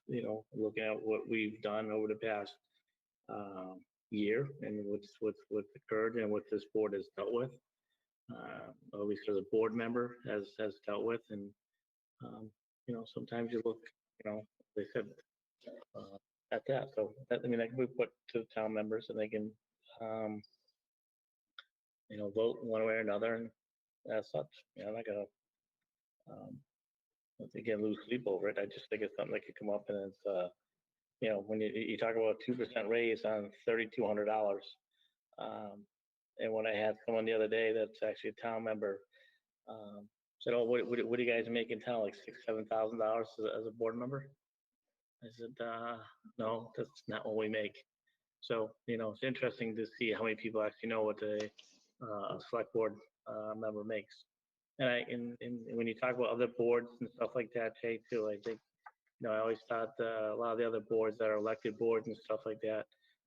Looking at what we've done over the past year and what's occurred and what this board has dealt with. At least as a board member has dealt with, and sometimes you look, they said at that. So that can be put to the town members, and they can vote one way or another, and as such, I'm not gonna, again, lose sleep over it. I just think it's something that could come up, and it's, when you talk about a 2% raise on $3,200, and when I had someone the other day that's actually a town member, said, "Oh, what do you guys make in town? Like $6,000-7,000 as a board member?" I said, "No, that's not what we make." So it's interesting to see how many people actually know what a select board member makes. And when you talk about other boards and stuff like that, Jay, too, I think I always thought a lot of the other boards that are elected boards and stuff like that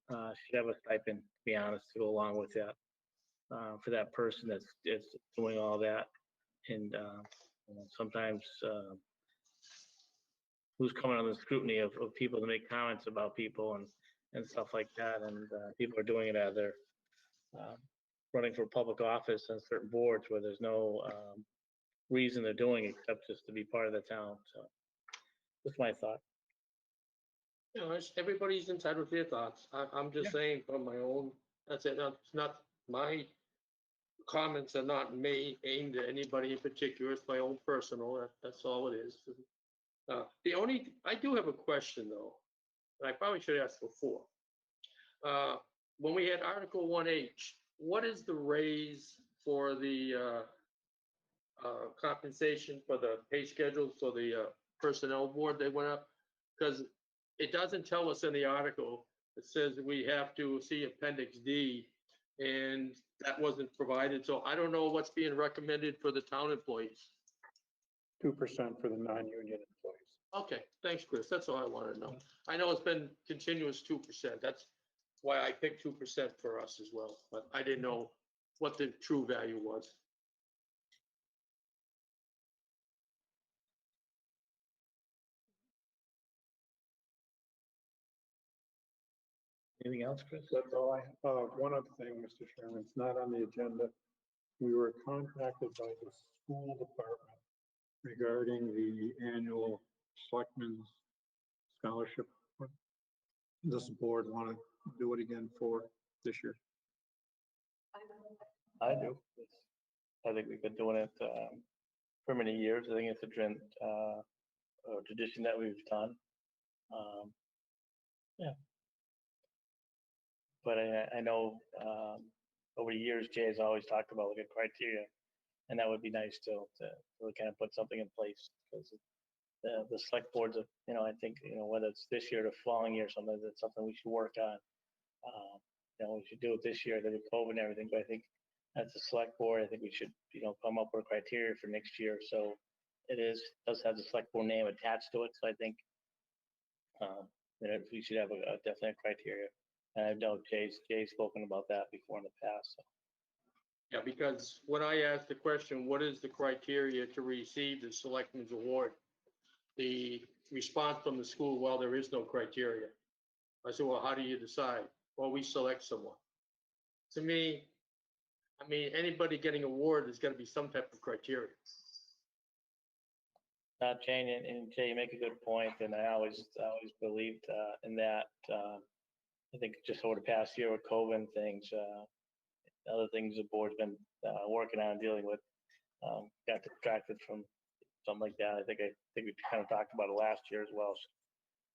should have a stipend, to be honest, to go along with that for that person that's doing all that. And sometimes who's coming on the scrutiny of people to make comments about people and stuff like that. And people are doing it out there running for public office on certain boards where there's no reason they're doing it except just to be part of the town. So that's my thought. Everybody's entitled to their thoughts. I'm just saying from my own, that's it. It's not my comments are not aimed at anybody in particular. It's my own personal, that's all it is. I do have a question though, and I probably should ask before. When we had Article 1H, what is the raise for the compensation for the pay schedules for the personnel board? They went up because it doesn't tell us in the article. It says we have to see Appendix D, and that wasn't provided. So I don't know what's being recommended for the town employees. 2% for the non-union employees. Okay, thanks, Chris. That's all I wanted to know. I know it's been continuous 2%. That's why I picked 2% for us as well, but I didn't know what the true value was. Anything else, Chris? That's all I, one other thing, Mr. Chairman, it's not on the agenda. We were contacted by the school department regarding the annual selectmen's scholarship. Does the board want to do it again for this year? I do. I think we've been doing it for many years. I think it's a tradition that we've done. Yeah. But I know over the years, Jay has always talked about like a criteria, and that would be nice to really kind of put something in place, because the select boards of, I think, whether it's this year or the following year, that's something we should work on. We should do it this year, the COVID and everything, but I think as a select board, I think we should, come up with a criteria for next year. So it does have the select board name attached to it. So I think we should have a definite criteria. And I know Jay's spoken about that before in the past. So. Yeah, because when I asked the question, what is the criteria to receive the Selectmen's Award? The response from the school, well, there is no criteria. I said, well, how do you decide? Well, we select someone. To me, anybody getting an award, there's got to be some type of criteria. Not Jane, and Jay, you make a good point, and I always believed in that. I think just over the past year with COVID and things, other things the board's been working on and dealing with, got distracted from something like that. I think we kind of talked about it last year as well.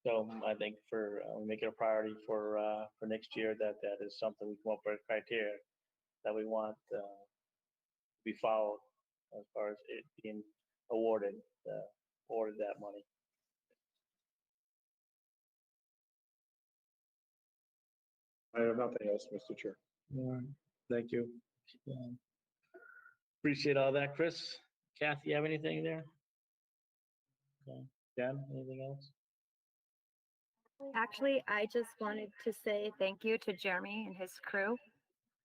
So I think for we make it a priority for next year that is something we come up with criteria that we want to be followed as far as it being awarded that money. I have nothing else, Mr. Chair. All right. Thank you. Appreciate all that, Chris. Kathy, you have anything there? Okay. Jen, anything else? Actually, I just wanted to say thank you to Jeremy and his crew.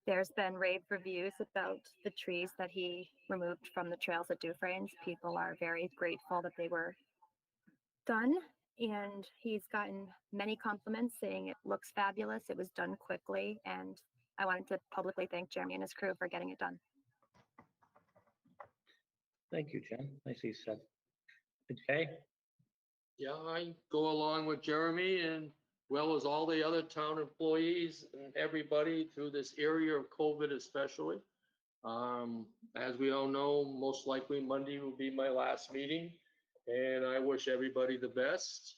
There's been rave reviews about the trees that he removed from the trails at Dufresne's. People are very grateful that they were done, and he's gotten many compliments saying it looks fabulous, it was done quickly, and I wanted to publicly thank Jeremy and his crew for getting it done. Thank you, Jen. Nicely said. Okay. Yeah, I go along with Jeremy and well as all the other town employees and everybody through this area of COVID especially. As we all know, most likely Monday will be my last meeting, and I wish everybody the best.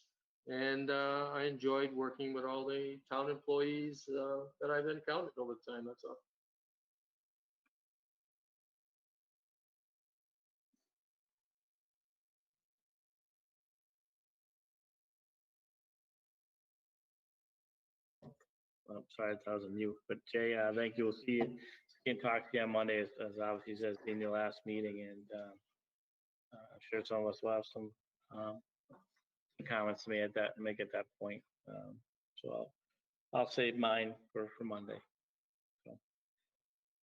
And I enjoyed working with all the town employees that I've encountered over time, that's all. I'm sorry, I was on mute, but Jay, thank you. We'll see you. Can't talk to you on Monday, as obviously says in your last meeting, and I'm sure some of us will have some comments to make at that point. So I'll save mine for Monday. So,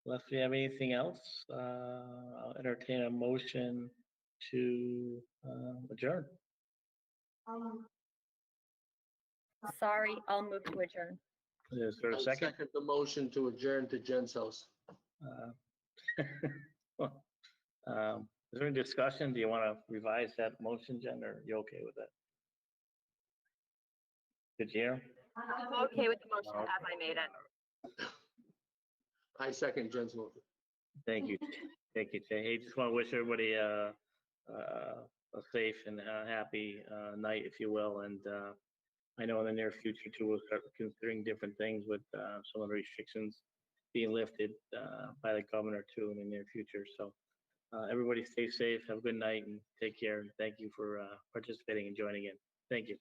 unless we have anything else, I'll entertain a motion to adjourn. Sorry, I'll move to adjourn. Is there a I second? second the motion to adjourn to Jen's house. Is there any discussion? Do you want to revise that motion, Jen, or are you okay with that? Did you hear? I'm okay with the motion as I made it. I second Jen's motion. Thank you. Thank you, Jay. Hey, just want to wish everybody a safe and happy night, if you will. And I know in the near future too, we'll start considering different things with some of the restrictions being lifted by the governor too in the near future. So everybody stay safe, have a good night, and take care. And thank you for participating and joining in. Thank you.